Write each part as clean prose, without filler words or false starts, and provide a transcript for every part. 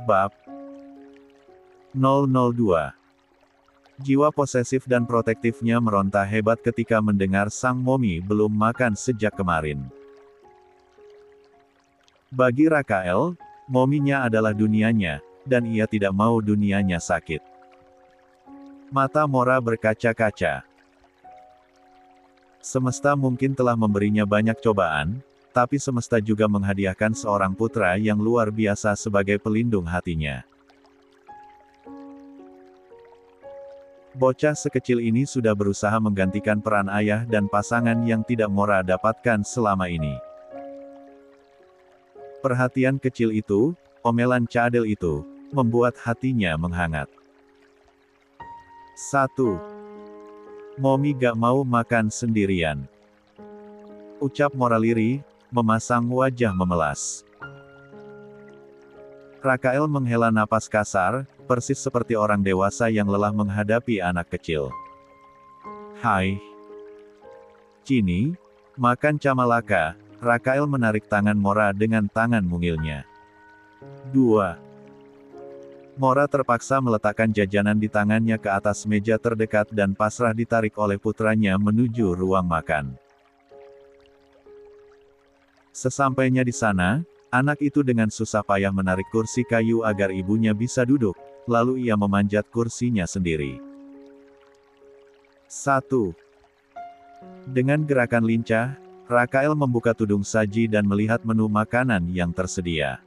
Bab 002. Jiwa posesif dan protektifnya meronta hebat ketika mendengar sang Momi belum makan sejak kemarin. Bagi Rakael, Mominya adalah dunianya, dan ia tidak mau dunianya sakit. Mata Mora berkaca-kaca. Semesta mungkin telah memberinya banyak cobaan, tapi semesta juga menghadiahkan seorang putra yang luar biasa sebagai pelindung hatinya. Bocah sekecil ini sudah berusaha menggantikan peran ayah dan pasangan yang tidak Mora dapatkan selama ini. Perhatian kecil itu, omelan cadel itu, membuat hatinya menghangat. 1. Momi gak mau makan sendirian. Ucap Mora lirih, memasang wajah memelas. Rakael menghela napas kasar, persis seperti orang dewasa yang lelah menghadapi anak kecil. Hai. Cini, makan camalaka. Rakael menarik tangan Mora dengan tangan mungilnya. 2. Mora terpaksa meletakkan jajanan di tangannya ke atas meja terdekat dan pasrah ditarik oleh putranya menuju ruang makan. Sesampainya di sana, anak itu dengan susah payah menarik kursi kayu agar ibunya bisa duduk, lalu ia memanjat kursinya sendiri. 1. Dengan gerakan lincah, Rakael membuka tudung saji dan melihat menu makanan yang tersedia.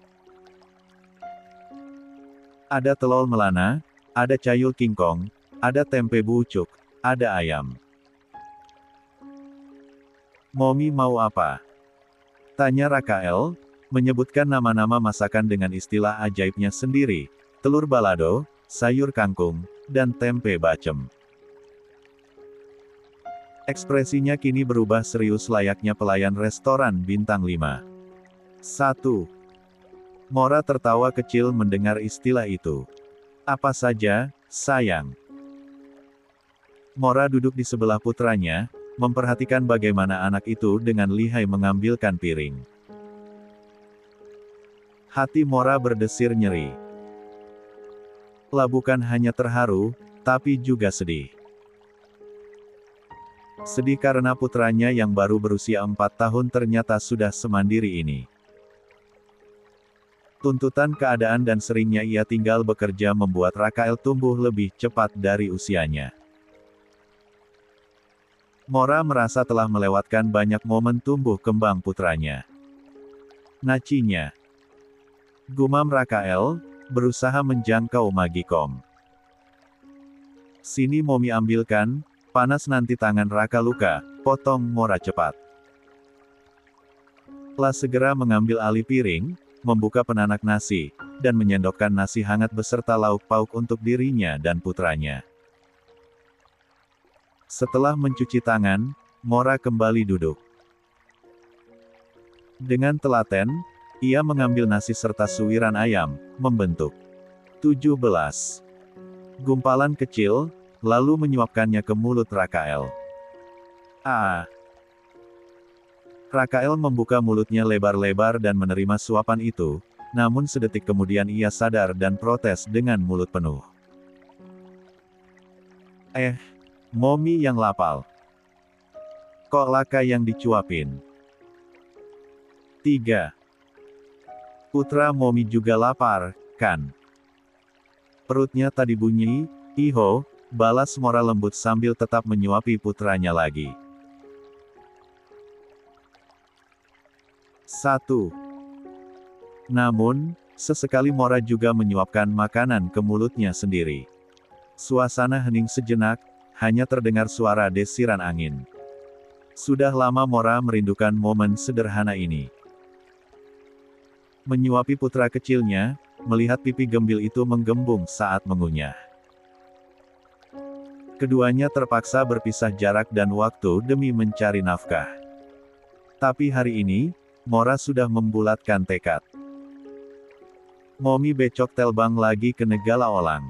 Ada telol melana, ada cayul kingkong, ada tempe bucuk, ada ayam. Momi mau apa? Tanya Rakael, menyebutkan nama-nama masakan dengan istilah ajaibnya sendiri, telur balado, sayur kangkung, dan tempe bacem. Ekspresinya kini berubah serius layaknya pelayan restoran bintang 5. 1. Mora tertawa kecil mendengar istilah itu. Apa saja, sayang? Mora duduk di sebelah putranya, memperhatikan bagaimana anak itu dengan lihai mengambilkan piring. Hati Mora berdesir nyeri. Bukan hanya terharu, tapi juga sedih. Sedih karena putranya yang baru berusia 4 tahun ternyata sudah semandiri ini. Tuntutan keadaan dan seringnya ia tinggal bekerja membuat Rakael tumbuh lebih cepat dari usianya. Mora merasa telah melewatkan banyak momen tumbuh kembang putranya. Nacinya. Gumam Rakael, berusaha menjangkau Magikom. Sini Momi ambilkan, panas nanti tangan Raka luka, potong Mora cepat. Segera mengambil alih piring, membuka penanak nasi, dan menyendokkan nasi hangat beserta lauk pauk untuk dirinya dan putranya. Setelah mencuci tangan, Mora kembali duduk. Dengan telaten, ia mengambil nasi serta suwiran ayam, membentuk 17 gumpalan kecil, lalu menyuapkannya ke mulut Rakael. Rakael membuka mulutnya lebar-lebar dan menerima suapan itu, namun sedetik kemudian ia sadar dan protes dengan mulut penuh. Momi yang lapal. Kok laka yang dicuapin? 3. Putra Momi juga lapar, kan? Perutnya tadi bunyi, iho, balas Mora lembut sambil tetap menyuapi putranya lagi. 1. Namun, sesekali Mora juga menyuapkan makanan ke mulutnya sendiri. Suasana hening sejenak, hanya terdengar suara desiran angin. Sudah lama Mora merindukan momen sederhana ini. Menyuapi putra kecilnya, melihat pipi gembil itu menggembung saat mengunyah. Keduanya terpaksa berpisah jarak dan waktu demi mencari nafkah. Tapi hari ini, Mora sudah membulatkan tekad. Momi becok telbang lagi ke Negala Olang.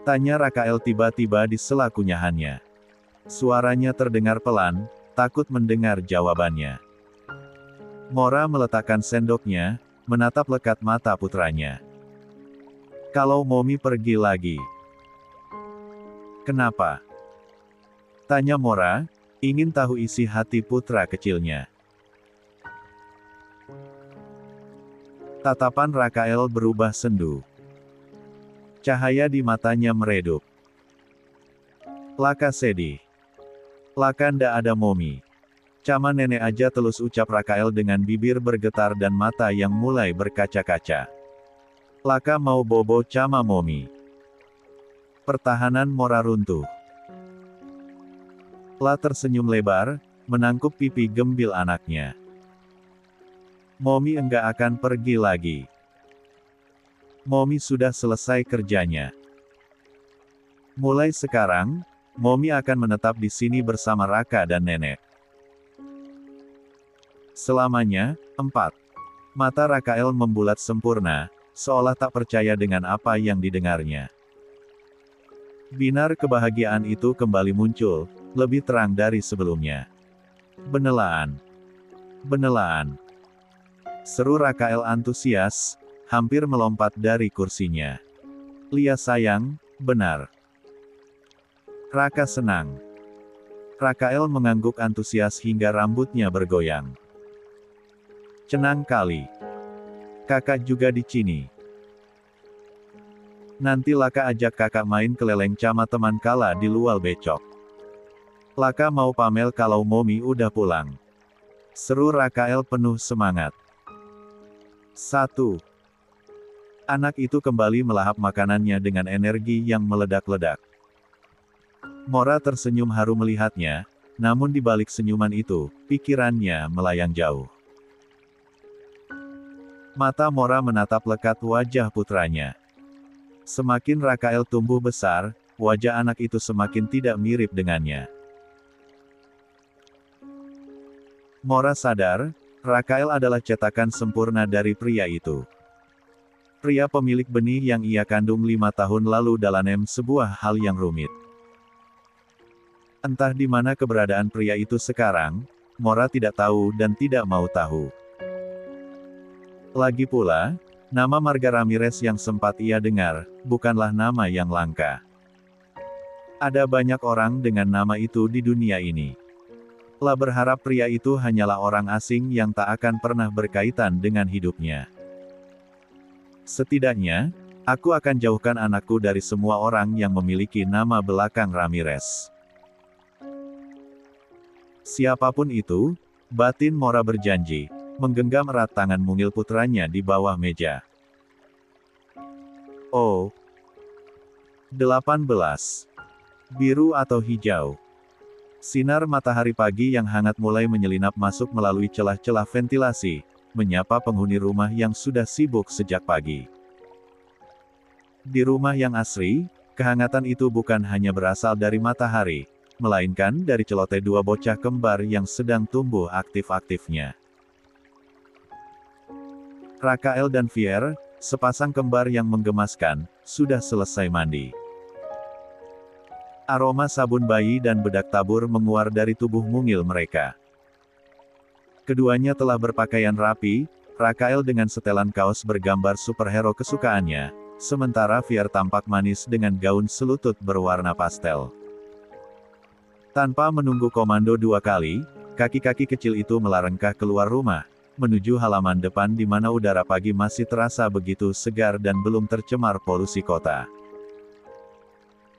Tanya Rakael tiba-tiba di sela kunyahannya. Suaranya terdengar pelan, takut mendengar jawabannya. Mora meletakkan sendoknya, menatap lekat mata putranya. Kalau Momi pergi lagi. Kenapa? Tanya Mora, ingin tahu isi hati putra kecilnya. Tatapan Rakael berubah sendu. Cahaya di matanya meredup. Laka sedih. Laka ndak ada Momi. Cama nenek aja telus ucap Rakael dengan bibir bergetar dan mata yang mulai berkaca-kaca. Laka mau bobo cama Momi. Pertahanan Mora runtuh. La tersenyum lebar, menangkup pipi gembil anaknya. Momi enggak akan pergi lagi. Momi sudah selesai kerjanya. Mulai sekarang, Momi akan menetap di sini bersama Raka dan nenek. Selamanya, 4. Mata Rakael membulat sempurna, seolah tak percaya dengan apa yang didengarnya. Binar kebahagiaan itu kembali muncul, lebih terang dari sebelumnya. Benelaan. Benelaan. Seru Rakael antusias, hampir melompat dari kursinya. Lia sayang, benar. Raka senang. Rakael mengangguk antusias hingga rambutnya bergoyang. Senang kali. Kakak juga di sini. Nanti Laka ajak kakak main keleleng sama teman kala di luar becok. Laka mau pamel kalau Momi udah pulang. Seru Rakael penuh semangat. 1. Anak itu kembali melahap makanannya dengan energi yang meledak-ledak. Mora tersenyum haru melihatnya, namun di balik senyuman itu, pikirannya melayang jauh. Mata Mora menatap lekat wajah putranya. Semakin Rakael tumbuh besar, wajah anak itu semakin tidak mirip dengannya. Mora sadar, Rakael adalah cetakan sempurna dari pria itu. Pria pemilik benih yang ia kandung 5 tahun lalu dalam sebuah hal yang rumit. Entah di mana keberadaan pria itu sekarang, Mora tidak tahu dan tidak mau tahu. Lagi pula, nama Marga Ramirez yang sempat ia dengar, bukanlah nama yang langka. Ada banyak orang dengan nama itu di dunia ini. La berharap pria itu hanyalah orang asing yang tak akan pernah berkaitan dengan hidupnya. Setidaknya, aku akan jauhkan anakku dari semua orang yang memiliki nama belakang Ramirez. Siapapun itu, batin Mora berjanji, menggenggam erat tangan mungil putranya di bawah meja. Oh. 18. Biru atau hijau. Sinar matahari pagi yang hangat mulai menyelinap masuk melalui celah-celah ventilasi, menyapa penghuni rumah yang sudah sibuk sejak pagi. Di rumah yang asri, kehangatan itu bukan hanya berasal dari matahari, melainkan dari celoteh 2 bocah kembar yang sedang tumbuh aktif-aktifnya. Rakael dan Fier, sepasang kembar yang menggemaskan, sudah selesai mandi. Aroma sabun bayi dan bedak tabur menguar dari tubuh mungil mereka. Keduanya telah berpakaian rapi, Rakael dengan setelan kaos bergambar superhero kesukaannya, sementara Fier tampak manis dengan gaun selutut berwarna pastel. Tanpa menunggu komando 2 kali, kaki-kaki kecil itu melangkah keluar rumah, menuju halaman depan di mana udara pagi masih terasa begitu segar dan belum tercemar polusi kota.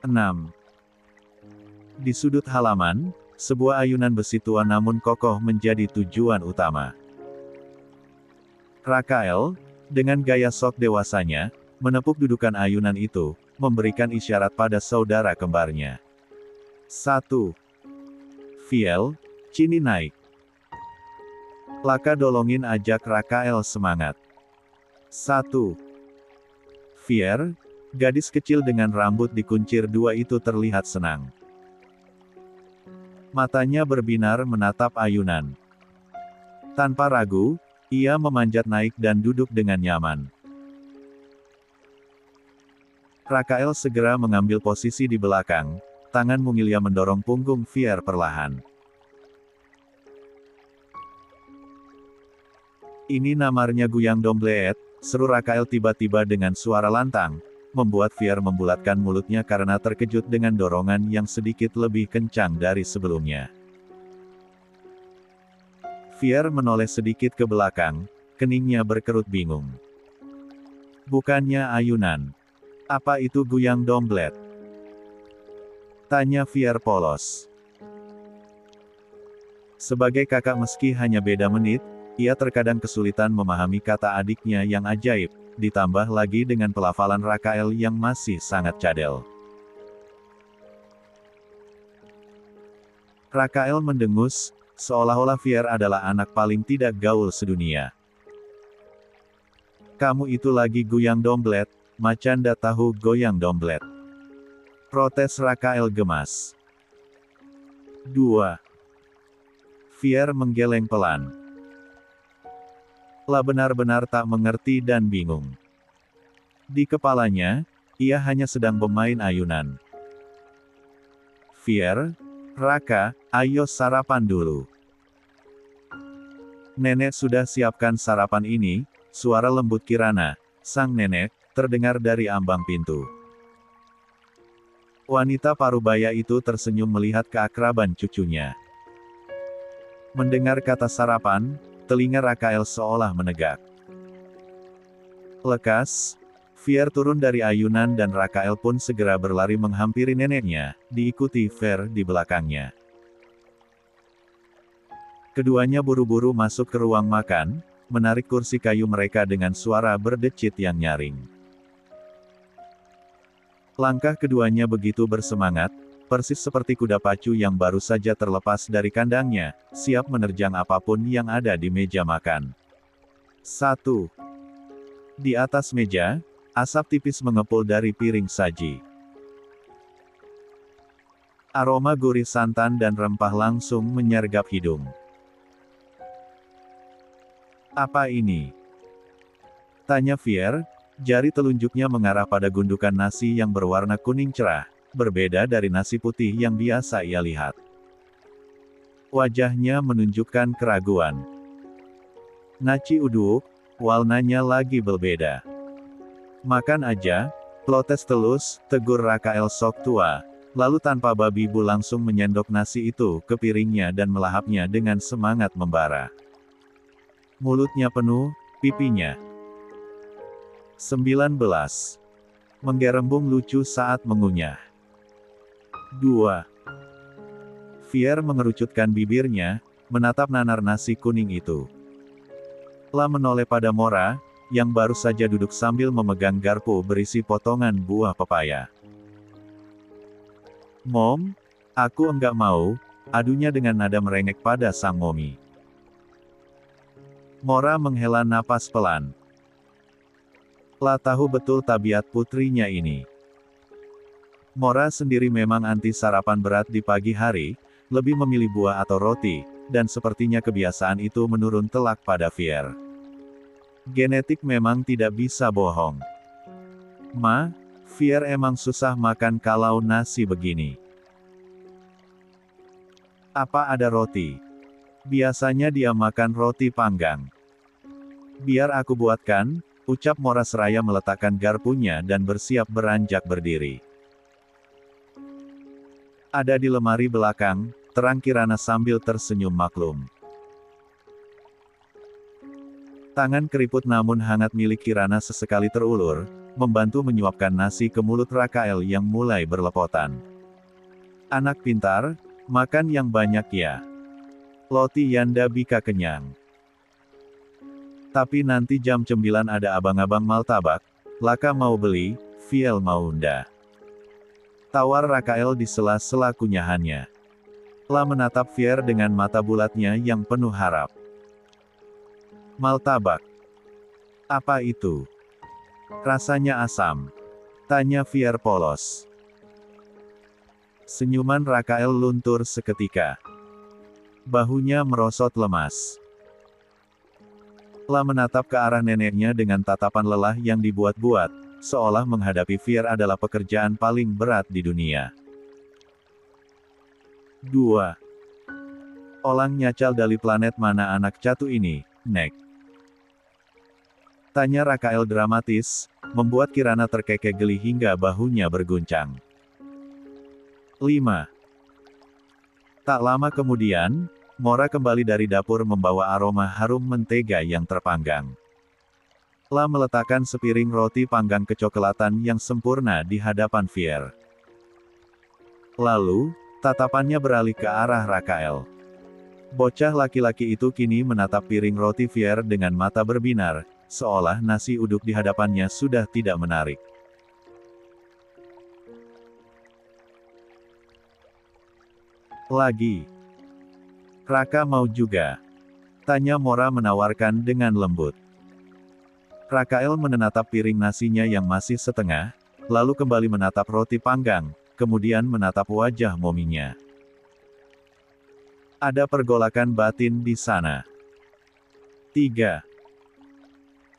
6. Di sudut halaman, sebuah ayunan besi tua namun kokoh menjadi tujuan utama. Rakael, dengan gaya sok dewasanya, menepuk dudukan ayunan itu, memberikan isyarat pada saudara kembarnya. 1. Fiel, Cini naik. Laka dolongin ajak Rakael semangat. 1. Fier, gadis kecil dengan rambut dikuncir 2 itu terlihat senang. Matanya berbinar menatap ayunan. Tanpa ragu, ia memanjat naik dan duduk dengan nyaman. Rakael segera mengambil posisi di belakang, tangan mungilnya mendorong punggung Fier perlahan. Ini namanya Guyang Dombleet, seru Rakael tiba-tiba dengan suara lantang, membuat Fier membulatkan mulutnya karena terkejut dengan dorongan yang sedikit lebih kencang dari sebelumnya. Fier menoleh sedikit ke belakang, keningnya berkerut bingung. Bukannya ayunan. Apa itu Guyang Domblet? Tanya Fier polos. Sebagai kakak meski hanya beda menit, ia terkadang kesulitan memahami kata adiknya yang ajaib, ditambah lagi dengan pelafalan Rakael yang masih sangat cadel. Rakael mendengus, seolah-olah Fier adalah anak paling tidak gaul sedunia. Kamu itu lagi Guyang Domblet, macan ndak tahu goyang domblet. Protes Rakael gemas. 2. Fier menggeleng pelan. Lah benar-benar tak mengerti dan bingung. Di kepalanya, ia hanya sedang bermain ayunan. Fier, Raka, ayo sarapan dulu. Nenek sudah siapkan sarapan ini, suara lembut Kirana, sang nenek, terdengar dari ambang pintu. Wanita parubaya itu tersenyum melihat keakraban cucunya. Mendengar kata sarapan, telinga Rakael seolah menegak. Lekas, Fier turun dari ayunan dan Rakael pun segera berlari menghampiri neneknya, diikuti Fier di belakangnya. Keduanya buru-buru masuk ke ruang makan, menarik kursi kayu mereka dengan suara berdecit yang nyaring. Langkah keduanya begitu bersemangat, persis seperti kuda pacu yang baru saja terlepas dari kandangnya, siap menerjang apapun yang ada di meja makan. 1. Di atas meja, asap tipis mengepul dari piring saji. Aroma gurih santan dan rempah langsung menyergap hidung. Apa ini? Tanya Fier, jari telunjuknya mengarah pada gundukan nasi yang berwarna kuning cerah, berbeda dari nasi putih yang biasa ia lihat. Wajahnya menunjukkan keraguan. Naci uduk, warnanya lagi berbeda. Makan aja, plotes telus, tegur Rakael sok tua, lalu tanpa babi bu langsung menyendok nasi itu ke piringnya dan melahapnya dengan semangat membara. Mulutnya penuh, pipinya 19. Menggerembung lucu saat mengunyah. 2. Fier mengerucutkan bibirnya, menatap nanar nasi kuning itu. Lah menoleh pada Mora, yang baru saja duduk sambil memegang garpu berisi potongan buah pepaya. Mom, aku enggak mau, adunya dengan nada merengek pada sang momi. Mora menghela napas pelan. Lah tahu betul tabiat putrinya ini. Mora sendiri memang anti sarapan berat di pagi hari, lebih memilih buah atau roti, dan sepertinya kebiasaan itu menurun telak pada Fier. Genetik memang tidak bisa bohong. Ma, Fier emang susah makan kalau nasi begini. Apa ada roti? Biasanya dia makan roti panggang. Biar aku buatkan, ucap Mora seraya meletakkan garpunya dan bersiap beranjak berdiri. Ada di lemari belakang, terang Kirana sambil tersenyum maklum. Tangan keriput namun hangat milik Kirana sesekali terulur, membantu menyuapkan nasi ke mulut Rakael yang mulai berlepotan. Anak pintar, makan yang banyak ya. Loti Yanda bika kenyang. Tapi nanti jam 9 ada abang-abang martabak, Laka mau beli, Fiel mau nda. Tawar Rakael di sela-sela kunyahannya. Lah menatap Fier dengan mata bulatnya yang penuh harap. Martabak. Apa itu? Rasanya asam. Tanya Fier polos. Senyuman Rakael luntur seketika. Bahunya merosot lemas. Lah menatap ke arah neneknya dengan tatapan lelah yang dibuat-buat, seolah menghadapi Fier adalah pekerjaan paling berat di dunia. 2. Olang nyacal dari planet mana anak catu ini, Nek? Tanya Rakael dramatis, membuat Kirana terkekeh geli hingga bahunya berguncang. 5. Tak lama kemudian, Mora kembali dari dapur membawa aroma harum mentega yang terpanggang. La meletakkan sepiring roti panggang kecoklatan yang sempurna di hadapan Fier. Lalu, tatapannya beralih ke arah Rakael. Bocah laki-laki itu kini menatap piring roti Fier dengan mata berbinar, seolah nasi uduk di hadapannya sudah tidak menarik. Lagi. Raka mau juga? Tanya Mora menawarkan dengan lembut. Rakael menatap piring nasinya yang masih setengah, lalu kembali menatap roti panggang, kemudian menatap wajah mominya. Ada pergolakan batin di sana. 3.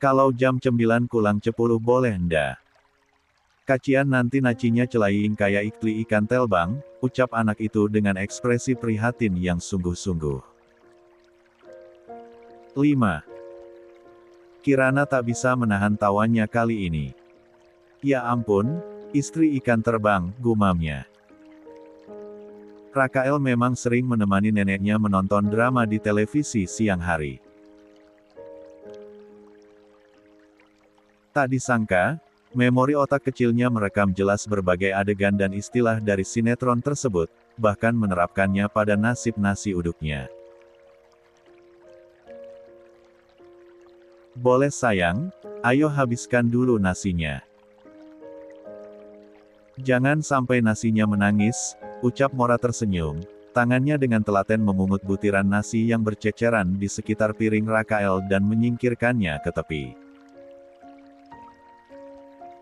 Kalau jam 9 kurang 10 boleh nda? Kacian nanti nacinya celaing kayak ikli ikan telbang, ucap anak itu dengan ekspresi prihatin yang sungguh-sungguh. 5. Kirana tak bisa menahan tawanya kali ini. Ya ampun, istri ikan terbang, gumamnya. Rakael memang sering menemani neneknya menonton drama di televisi siang hari. Tak disangka, memori otak kecilnya merekam jelas berbagai adegan dan istilah dari sinetron tersebut, bahkan menerapkannya pada nasib nasi uduknya. Boleh sayang, ayo habiskan dulu nasinya. Jangan sampai nasinya menangis, ucap Mora tersenyum, tangannya dengan telaten memungut butiran nasi yang berceceran di sekitar piring Rakael dan menyingkirkannya ke tepi.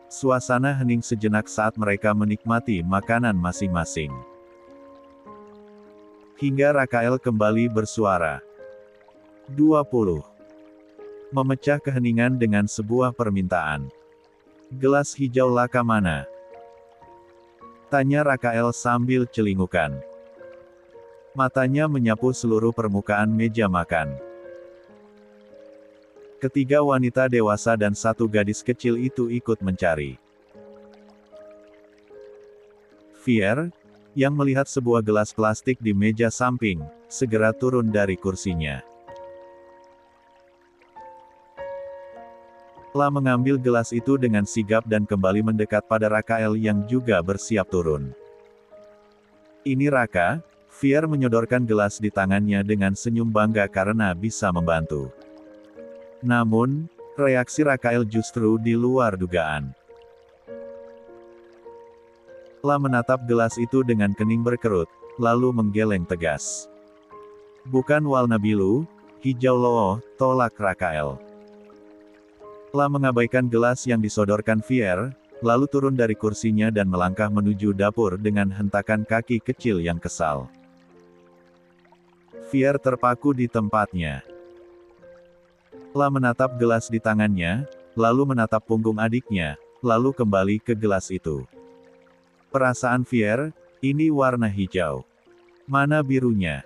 Suasana hening sejenak saat mereka menikmati makanan masing-masing. Hingga Rakael kembali bersuara. 20. Memecah keheningan dengan sebuah permintaan. Gelas hijau laka mana? Tanya Rakael sambil celingukan. Matanya menyapu seluruh permukaan meja makan. Ketiga wanita dewasa dan satu gadis kecil itu ikut mencari. Fier, yang melihat sebuah gelas plastik di meja samping, segera turun dari kursinya. La mengambil gelas itu dengan sigap dan kembali mendekat pada Rakael yang juga bersiap turun. Ini Raka, Fier menyodorkan gelas di tangannya dengan senyum bangga karena bisa membantu. Namun, reaksi Rakael justru di luar dugaan. La menatap gelas itu dengan kening berkerut, lalu menggeleng tegas. Bukan warna biru, hijau loh, tolak Rakael. La mengabaikan gelas yang disodorkan Fier, lalu turun dari kursinya dan melangkah menuju dapur dengan hentakan kaki kecil yang kesal. Fier terpaku di tempatnya. La menatap gelas di tangannya, lalu menatap punggung adiknya, lalu kembali ke gelas itu. Perasaan Fier, ini warna hijau. Mana birunya?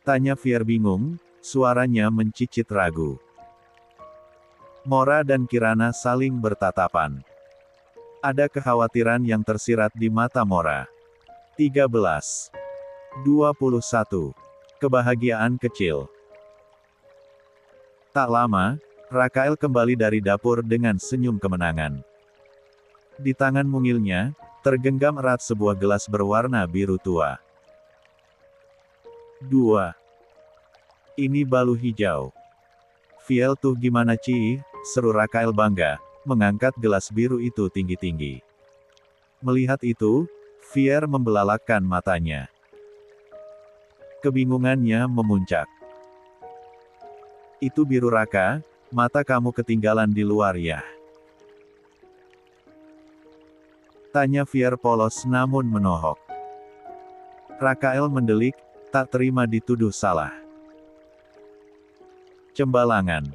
Tanya Fier bingung, suaranya mencicit ragu. Mora dan Kirana saling bertatapan. Ada kekhawatiran yang tersirat di mata Mora. 13. 21. Kebahagiaan kecil. Tak lama, Rakael kembali dari dapur dengan senyum kemenangan. Di tangan mungilnya, tergenggam erat sebuah gelas berwarna biru tua. 2. Ini balu hijau. Fiel tuh gimana Ci? Seru Rakael bangga, mengangkat gelas biru itu tinggi-tinggi. Melihat itu, Fier membelalakkan matanya. Kebingungannya memuncak. Itu biru Raka, mata kamu ketinggalan di luar ya? Tanya Fier polos namun menohok. Rakael mendelik, tak terima dituduh salah. Cembalangan.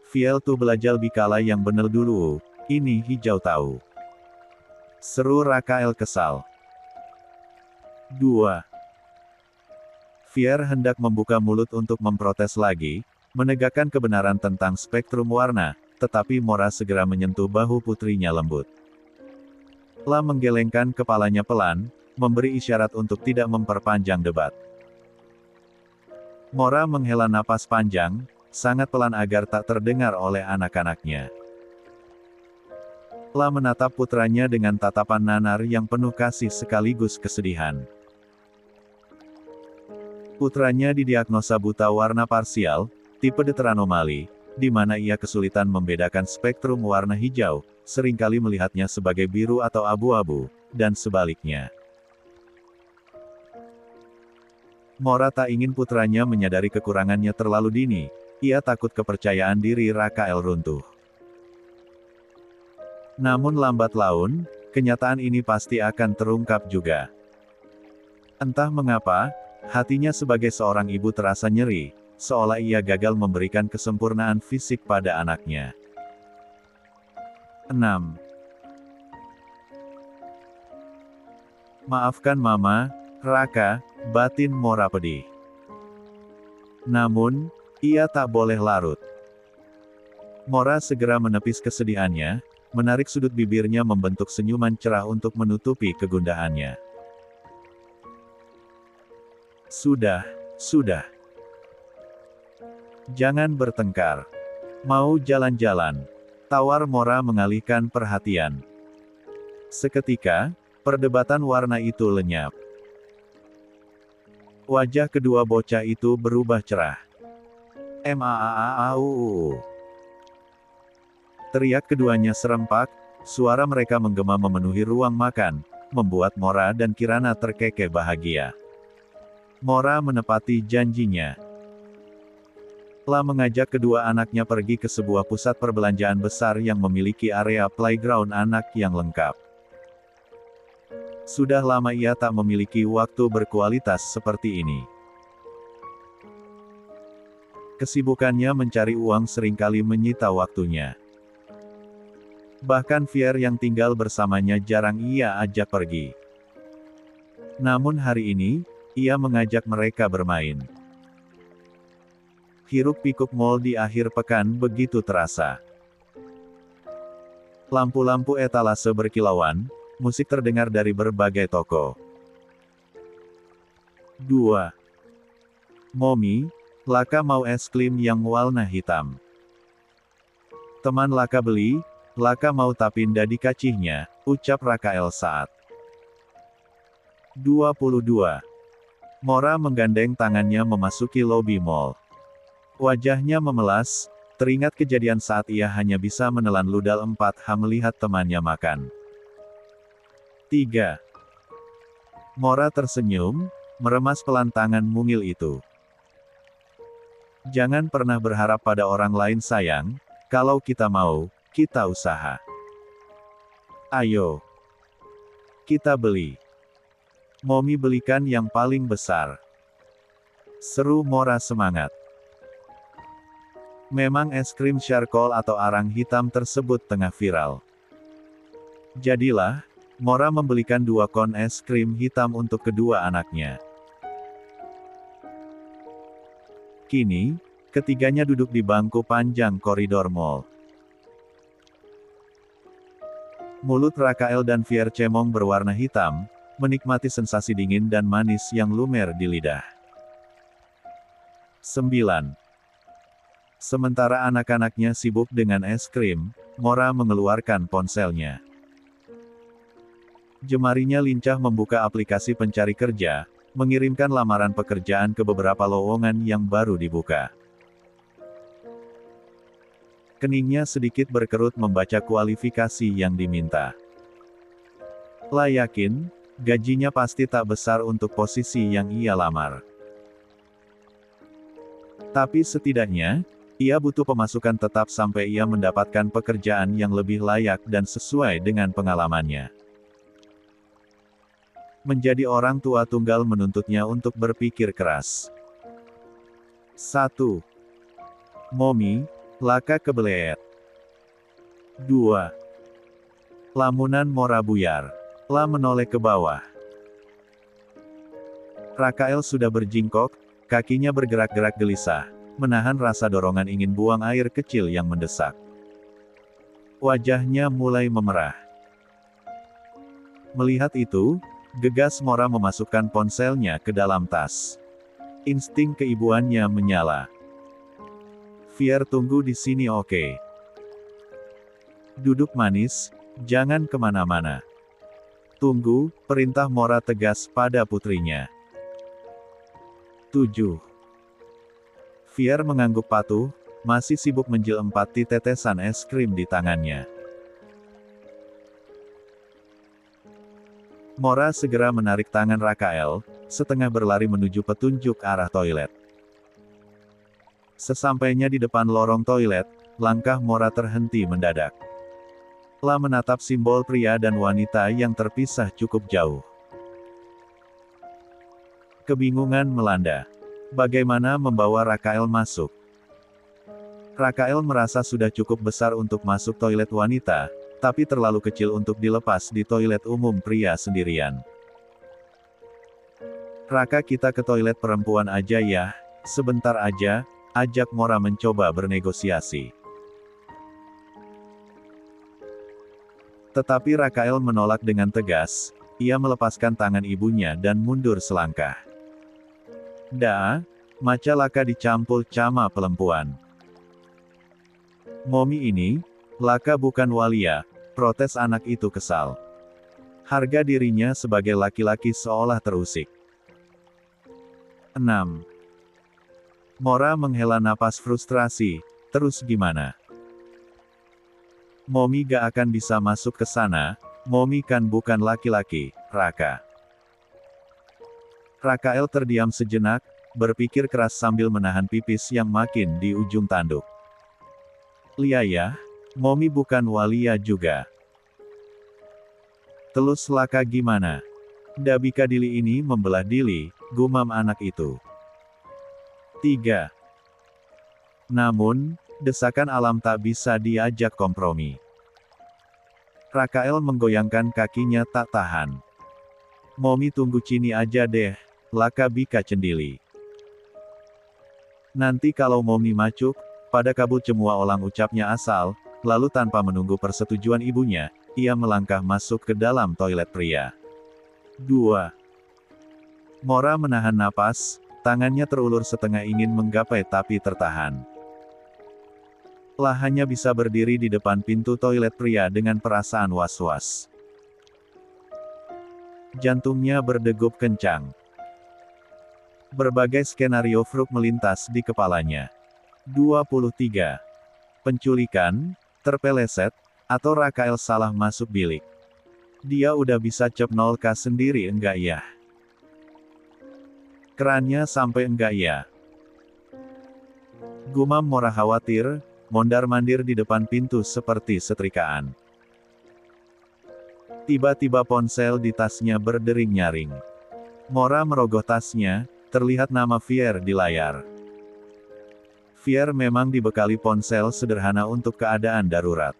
Fiel tuh belajar bikala yang bener dulu, ini hijau tahu. Seru Rakael kesal. 2. Fier hendak membuka mulut untuk memprotes lagi, menegakkan kebenaran tentang spektrum warna, tetapi Mora segera menyentuh bahu putrinya lembut. La menggelengkan kepalanya pelan, memberi isyarat untuk tidak memperpanjang debat. Mora menghela napas panjang, sangat pelan agar tak terdengar oleh anak-anaknya. La menatap putranya dengan tatapan nanar yang penuh kasih sekaligus kesedihan. Putranya didiagnosa buta warna parsial, tipe deuteranomali, di mana ia kesulitan membedakan spektrum warna hijau, seringkali melihatnya sebagai biru atau abu-abu, dan sebaliknya. Mora tak ingin putranya menyadari kekurangannya terlalu dini, ia takut kepercayaan diri Rakael runtuh. Namun lambat laun, kenyataan ini pasti akan terungkap juga. Entah mengapa, hatinya sebagai seorang ibu terasa nyeri, seolah ia gagal memberikan kesempurnaan fisik pada anaknya. 6. Maafkan Mama, Raka, batin Mora pedih. Namun, ia tak boleh larut. Mora segera menepis kesedihannya, menarik sudut bibirnya membentuk senyuman cerah untuk menutupi kegundahannya. Sudah. Jangan bertengkar. Mau jalan-jalan? Tawar Mora mengalihkan perhatian. Seketika, perdebatan warna itu lenyap. Wajah kedua bocah itu berubah cerah. "Maaau!" Teriak keduanya serempak, suara mereka menggema memenuhi ruang makan, membuat Mora dan Kirana terkekeh bahagia. Mora menepati janjinya. La mengajak kedua anaknya pergi ke sebuah pusat perbelanjaan besar yang memiliki area playground anak yang lengkap. Sudah lama ia tak memiliki waktu berkualitas seperti ini. Kesibukannya mencari uang seringkali menyita waktunya. Bahkan Fier yang tinggal bersamanya jarang ia ajak pergi. Namun hari ini, ia mengajak mereka bermain. Hiruk-pikuk mall di akhir pekan begitu terasa. Lampu-lampu etalase berkilauan, musik terdengar dari berbagai toko. 2. Momi, Laka mau es krim yang warna hitam. Teman Laka beli, Laka mau tapi ndak dikasihnya, ucap Rakael saat 22. Mora menggandeng tangannya memasuki lobi mall. Wajahnya memelas, teringat kejadian saat ia hanya bisa menelan ludah 4H melihat temannya makan. 3. Mora tersenyum, meremas pelan tangan mungil itu. Jangan pernah berharap pada orang lain sayang, kalau kita mau, kita usaha. Ayo. Kita beli. Momi belikan yang paling besar. Seru Mora semangat. Memang es krim charcoal atau arang hitam tersebut tengah viral. Jadilah, Mora membelikan 2 kon es krim hitam untuk kedua anaknya. Kini, ketiganya duduk di bangku panjang koridor mall. Mulut Rakael dan Fier cemong berwarna hitam, menikmati sensasi dingin dan manis yang lumer di lidah. 9. Sementara anak-anaknya sibuk dengan es krim, Mora mengeluarkan ponselnya. Jemarinya lincah membuka aplikasi pencari kerja, mengirimkan lamaran pekerjaan ke beberapa lowongan yang baru dibuka. Keningnya sedikit berkerut membaca kualifikasi yang diminta. La yakin, gajinya pasti tak besar untuk posisi yang ia lamar. Tapi setidaknya, ia butuh pemasukan tetap sampai ia mendapatkan pekerjaan yang lebih layak dan sesuai dengan pengalamannya. Menjadi orang tua tunggal menuntutnya untuk berpikir keras. 1. Momi, Laka kebelet. 2. Lamunan Mora buyar. La menoleh ke bawah. Rakael sudah berjingkok, kakinya bergerak-gerak gelisah, menahan rasa dorongan ingin buang air kecil yang mendesak. Wajahnya mulai memerah. Melihat itu, gegas Mora memasukkan ponselnya ke dalam tas. Insting keibuannya menyala. Fier, tunggu di sini, oke? Duduk manis, jangan kemana-mana. Tunggu, perintah Mora tegas pada putrinya. 7. Fier mengangguk patuh, masih sibuk menjil 4 tetesan es krim di tangannya. Mora segera menarik tangan Rakael, setengah berlari menuju petunjuk arah toilet. Sesampainya di depan lorong toilet, langkah Mora terhenti mendadak. Lah menatap simbol pria dan wanita yang terpisah cukup jauh. Kebingungan melanda. Bagaimana membawa Rakael masuk? Rakael merasa sudah cukup besar untuk masuk toilet wanita, tapi terlalu kecil untuk dilepas di toilet umum pria sendirian. Raka, kita ke toilet perempuan aja ya, sebentar aja, ajak Mora mencoba bernegosiasi. Tetapi Rakael menolak dengan tegas, ia melepaskan tangan ibunya dan mundur selangkah. Dah, maca Laka dicampur cama perempuan. Momi ini, Laka bukan walia, protes anak itu kesal. Harga dirinya sebagai laki-laki seolah terusik. 6. Mora menghela napas frustrasi, terus gimana? Momi gak akan bisa masuk ke sana, Momi kan bukan laki-laki, Raka. Rakael terdiam sejenak, berpikir keras sambil menahan pipis yang makin di ujung tanduk. Lia ya, Momi bukan walia juga. Telus Laka gimana? Dabika Dili ini membelah Dili, gumam anak itu. 3. Namun, desakan alam tak bisa diajak kompromi. Rakael menggoyangkan kakinya tak tahan. Momi tunggu Cini aja deh, Laka bika cendili. Nanti kalau Momi macuk, pada kabul cemua olang ucapnya asal, lalu tanpa menunggu persetujuan ibunya, ia melangkah masuk ke dalam toilet pria. 2. Mora menahan napas, tangannya terulur setengah ingin menggapai tapi tertahan. Lah hanya bisa berdiri di depan pintu toilet pria dengan perasaan was-was. Jantungnya berdegup kencang. Berbagai skenario fruk melintas di kepalanya. 23. Penculikan, terpeleset, atau Rakael salah masuk bilik. Dia udah bisa cep 0K sendiri enggak ya? Kerannya sampai enggak ya? Gumam Mora khawatir, mondar-mandir di depan pintu seperti setrikaan. Tiba-tiba ponsel di tasnya berdering nyaring. Mora merogoh tasnya, terlihat nama Fier di layar. Fier memang dibekali ponsel sederhana untuk keadaan darurat.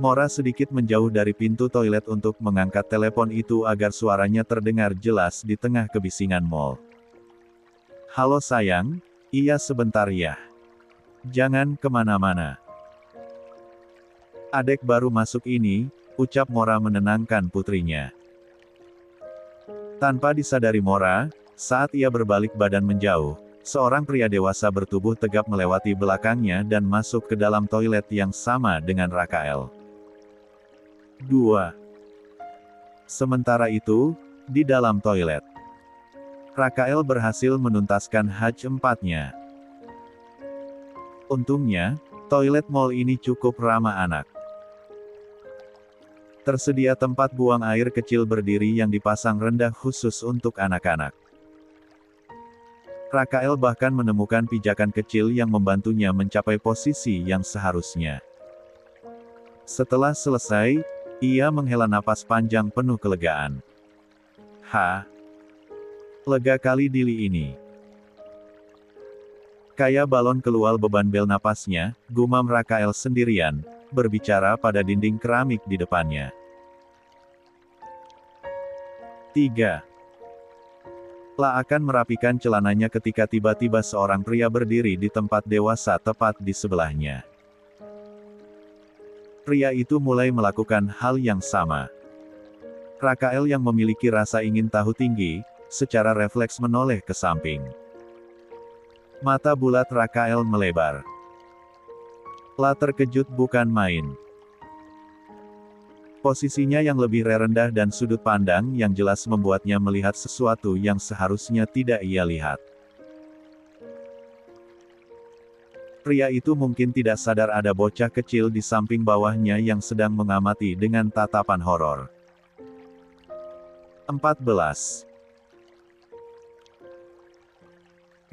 Mora sedikit menjauh dari pintu toilet untuk mengangkat telepon itu agar suaranya terdengar jelas di tengah kebisingan mall. Halo sayang, iya sebentar ya. Jangan kemana-mana. Adek baru masuk ini, ucap Mora menenangkan putrinya. Tanpa disadari Mora, saat ia berbalik badan menjauh, seorang pria dewasa bertubuh tegap melewati belakangnya dan masuk ke dalam toilet yang sama dengan Rakael. 2. Sementara itu, di dalam toilet, Rakael berhasil menuntaskan hajj 4-nya. Untungnya, toilet mall ini cukup ramah anak. Tersedia tempat buang air kecil berdiri yang dipasang rendah khusus untuk anak-anak. Rakael bahkan menemukan pijakan kecil yang membantunya mencapai posisi yang seharusnya. Setelah selesai, ia menghela napas panjang penuh kelegaan. Lega kali Dili ini. Kayak balon keluar beban bel napasnya, gumam Rakael sendirian, berbicara pada dinding keramik di depannya. 3. Lah akan merapikan celananya ketika tiba-tiba seorang pria berdiri di tempat dewasa tepat di sebelahnya. Pria itu mulai melakukan hal yang sama. Rakael yang memiliki rasa ingin tahu tinggi, secara refleks menoleh ke samping. Mata bulat Rakael melebar. La terkejut bukan main. Posisinya yang lebih rendah dan sudut pandang yang jelas membuatnya melihat sesuatu yang seharusnya tidak ia lihat. Pria itu mungkin tidak sadar ada bocah kecil di samping bawahnya yang sedang mengamati dengan tatapan horor. 14.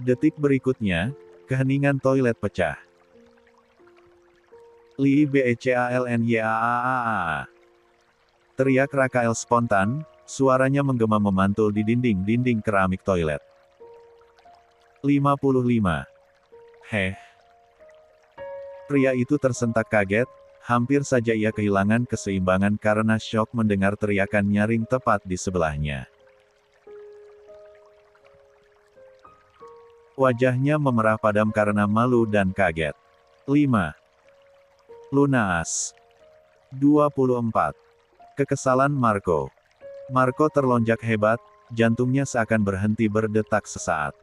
Detik berikutnya, keheningan toilet pecah. Libecalnyaaa. Teriak Rakael spontan, suaranya menggema memantul di dinding-dinding keramik toilet. 55. Heh. Pria itu tersentak kaget, hampir saja ia kehilangan keseimbangan karena syok mendengar teriakan nyaring tepat di sebelahnya. Wajahnya memerah padam karena malu dan kaget. 5. Lunaas. 24. Kekesalan Marco. Marco terlonjak hebat, jantungnya seakan berhenti berdetak sesaat.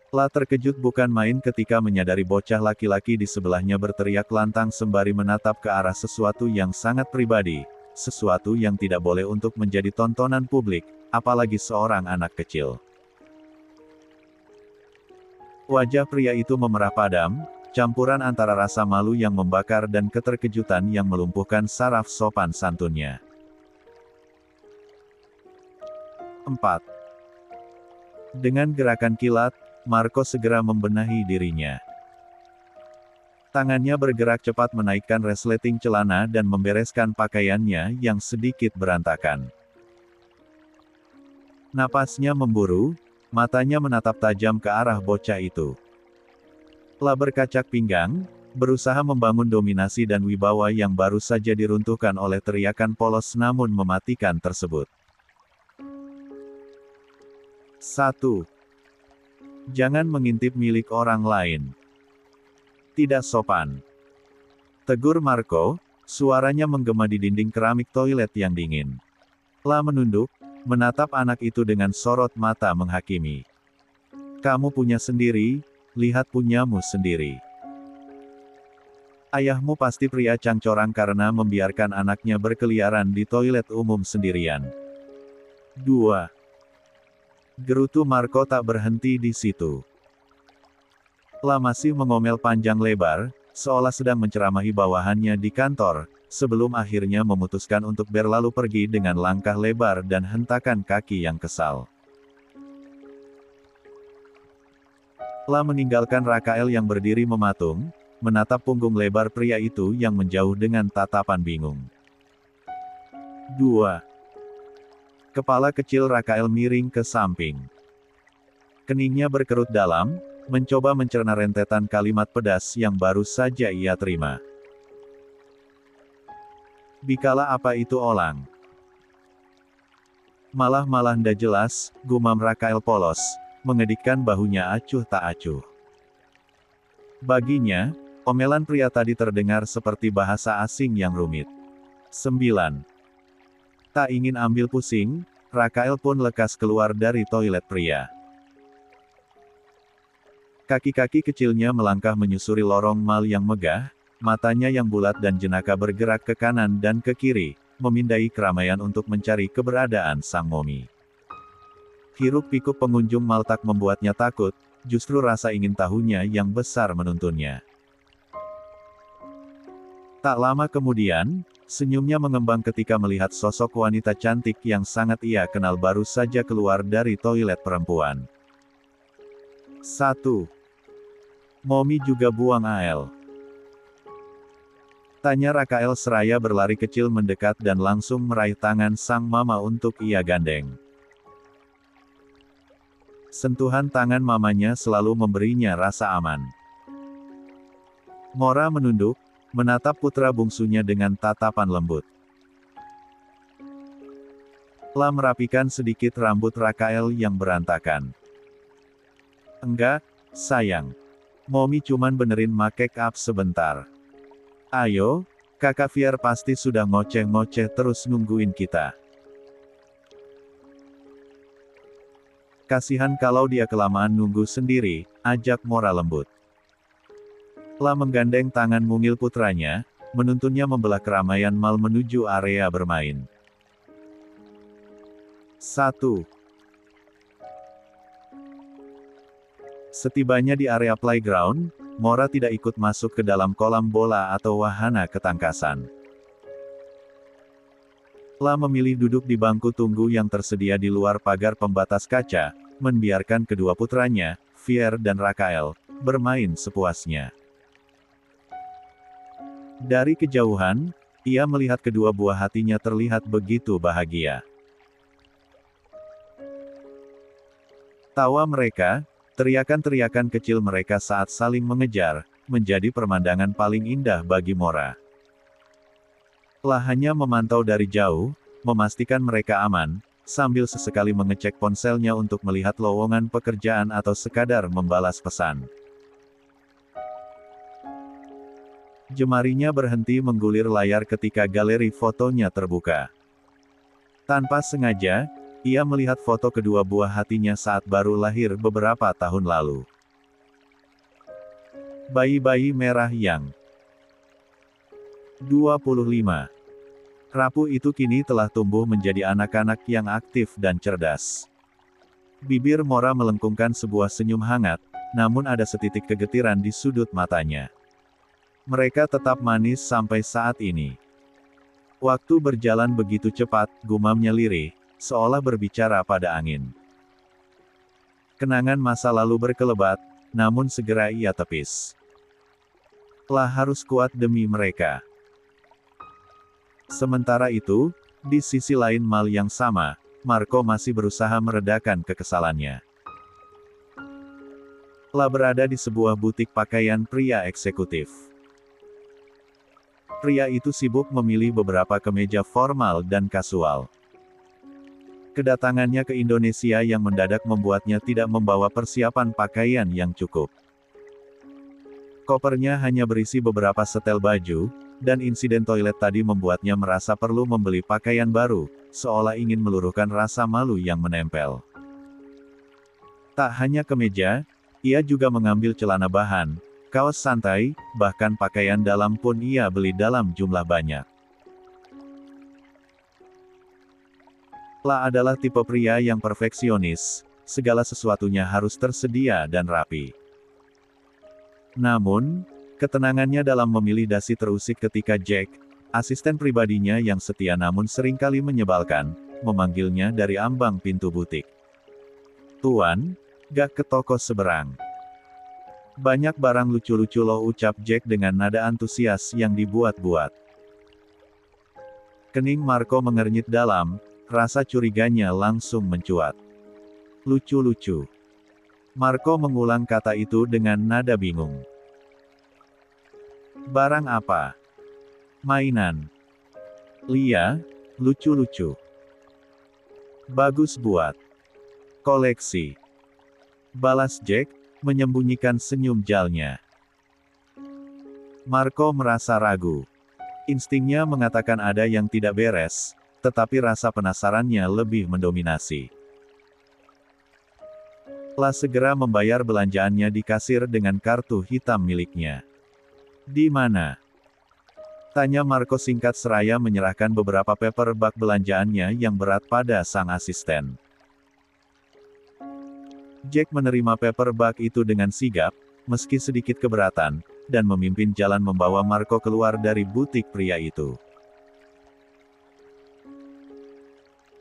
La terkejut bukan main ketika menyadari bocah laki-laki di sebelahnya berteriak lantang sembari menatap ke arah sesuatu yang sangat pribadi, sesuatu yang tidak boleh untuk menjadi tontonan publik, apalagi seorang anak kecil. Wajah pria itu memerah padam, campuran antara rasa malu yang membakar dan keterkejutan yang melumpuhkan saraf sopan santunnya. 4. Dengan gerakan kilat, Marco segera membenahi dirinya. Tangannya bergerak cepat menaikkan resleting celana dan membereskan pakaiannya yang sedikit berantakan. Napasnya memburu, matanya menatap tajam ke arah bocah itu. La berkacak pinggang, berusaha membangun dominasi dan wibawa yang baru saja diruntuhkan oleh teriakan polos namun mematikan tersebut. 1. Jangan mengintip milik orang lain. Tidak sopan. Tegur Marco, suaranya menggema di dinding keramik toilet yang dingin. La menunduk, menatap anak itu dengan sorot mata menghakimi. Kamu punya sendiri, lihat punyamu sendiri. Ayahmu pasti pria cangcorang karena membiarkan anaknya berkeliaran di toilet umum sendirian. 2. Gerutu Marco tak berhenti di situ. La masih mengomel panjang lebar, seolah sedang menceramahi bawahannya di kantor, sebelum akhirnya memutuskan untuk berlalu pergi dengan langkah lebar dan hentakan kaki yang kesal. La meninggalkan Rakael yang berdiri mematung, menatap punggung lebar pria itu yang menjauh dengan tatapan bingung. 2. Kepala kecil Rakael miring ke samping. Keningnya berkerut dalam, mencoba mencerna rentetan kalimat pedas yang baru saja ia terima. Bikala apa itu Olang? Malah ndak jelas, gumam Rakael polos, mengedikkan bahunya acuh tak acuh. Baginya, omelan pria tadi terdengar seperti bahasa asing yang rumit. 9. Tak ingin ambil pusing, Rakael pun lekas keluar dari toilet pria. Kaki-kaki kecilnya melangkah menyusuri lorong mal yang megah, matanya yang bulat dan jenaka bergerak ke kanan dan ke kiri, memindai keramaian untuk mencari keberadaan sang momi. Hiruk-pikuk pengunjung mal tak membuatnya takut, justru rasa ingin tahunya yang besar menuntunnya. Tak lama kemudian, senyumnya mengembang ketika melihat sosok wanita cantik yang sangat ia kenal baru saja keluar dari toilet perempuan. 1. Momi juga buang ael? Tanya Rakael seraya berlari kecil mendekat dan langsung meraih tangan sang mama untuk ia gandeng. Sentuhan tangan mamanya selalu memberinya rasa aman. Mora menunduk, menatap putra bungsunya dengan tatapan lembut. La merapikan sedikit rambut Rakael yang berantakan. Enggak, sayang. Momi cuman benerin make up sebentar. Ayo, Kakak Fier pasti sudah ngoceh-ngoceh terus nungguin kita. Kasihan kalau dia kelamaan nunggu sendiri, ajak Mora lembut. La menggandeng tangan mungil putranya, menuntunnya membelah keramaian mal menuju area bermain. 1. Setibanya di area playground, Mora tidak ikut masuk ke dalam kolam bola atau wahana ketangkasan. La memilih duduk di bangku tunggu yang tersedia di luar pagar pembatas kaca, membiarkan kedua putranya, Fier dan Rakael, bermain sepuasnya. Dari kejauhan, ia melihat kedua buah hatinya terlihat begitu bahagia. Tawa mereka, teriakan-teriakan kecil mereka saat saling mengejar, menjadi pemandangan paling indah bagi Mora. La hanya memantau dari jauh, memastikan mereka aman, sambil sesekali mengecek ponselnya untuk melihat lowongan pekerjaan atau sekadar membalas pesan. Jemarinya berhenti menggulir layar ketika galeri fotonya terbuka. Tanpa sengaja, ia melihat foto kedua buah hatinya saat baru lahir beberapa tahun lalu. Bayi-bayi merah yang 25. Rapu itu kini telah tumbuh menjadi anak-anak yang aktif dan cerdas. Bibir Mora melengkungkan sebuah senyum hangat, namun ada setitik kegetiran di sudut matanya. Mereka tetap manis sampai saat ini. Waktu berjalan begitu cepat, gumamnya lirih, seolah berbicara pada angin. Kenangan masa lalu berkelebat, namun segera ia tepis. La harus kuat demi mereka. Sementara itu, di sisi lain mal yang sama, Marco masih berusaha meredakan kekesalannya. La berada di sebuah butik pakaian pria eksekutif. Pria itu sibuk memilih beberapa kemeja formal dan kasual. Kedatangannya ke Indonesia yang mendadak membuatnya tidak membawa persiapan pakaian yang cukup. Kopernya hanya berisi beberapa setel baju, dan insiden toilet tadi membuatnya merasa perlu membeli pakaian baru, seolah ingin meluruhkan rasa malu yang menempel. Tak hanya kemeja, ia juga mengambil celana bahan, kaos santai, bahkan pakaian dalam pun ia beli dalam jumlah banyak. La adalah tipe pria yang perfeksionis, segala sesuatunya harus tersedia dan rapi. Namun, ketenangannya dalam memilih dasi terusik ketika Jack, asisten pribadinya yang setia namun seringkali menyebalkan, memanggilnya dari ambang pintu butik. "Tuan, gak ke toko seberang. Banyak barang lucu-lucu loh," ucap Jack dengan nada antusias yang dibuat-buat. Kening Marco mengernyit dalam, rasa curiganya langsung mencuat. Lucu-lucu. Marco mengulang kata itu dengan nada bingung. Barang apa? Mainan. Lia, lucu-lucu. Bagus buat koleksi. Balas Jack, menyembunyikan senyum jalnya. Marco merasa ragu. Instingnya mengatakan ada yang tidak beres, tetapi rasa penasarannya lebih mendominasi. La segera membayar belanjaannya di kasir dengan kartu hitam miliknya. "Di mana?" tanya Marco singkat seraya menyerahkan beberapa paperback belanjaannya yang berat pada sang asisten. Jack menerima paperback itu dengan sigap, meski sedikit keberatan, dan memimpin jalan membawa Marco keluar dari butik pria itu.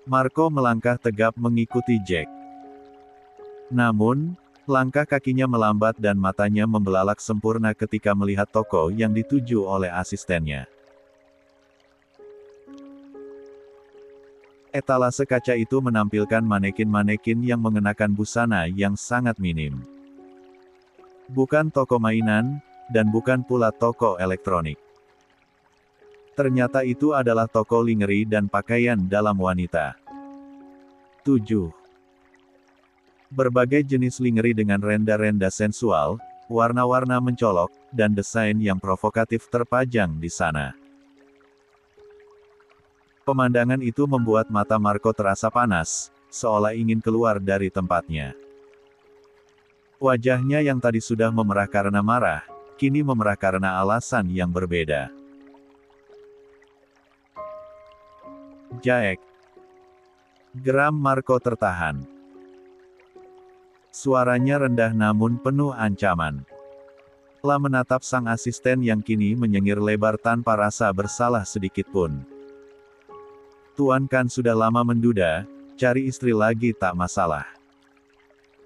Marco melangkah tegap mengikuti Jack. Namun, langkah kakinya melambat dan matanya membelalak sempurna ketika melihat toko yang dituju oleh asistennya. Etalase kaca itu menampilkan manekin-manekin yang mengenakan busana yang sangat minim. Bukan toko mainan, dan bukan pula toko elektronik. Ternyata itu adalah toko lingerie dan pakaian dalam wanita. 7. Berbagai jenis lingerie dengan renda-renda sensual, warna-warna mencolok, dan desain yang provokatif terpajang di sana. Pemandangan itu membuat mata Marco terasa panas, seolah ingin keluar dari tempatnya. Wajahnya yang tadi sudah memerah karena marah, kini memerah karena alasan yang berbeda. Jack. Geram Marco tertahan. Suaranya rendah namun penuh ancaman. La menatap sang asisten yang kini menyengir lebar tanpa rasa bersalah sedikitpun. Tuan kan sudah lama menduda, cari istri lagi tak masalah.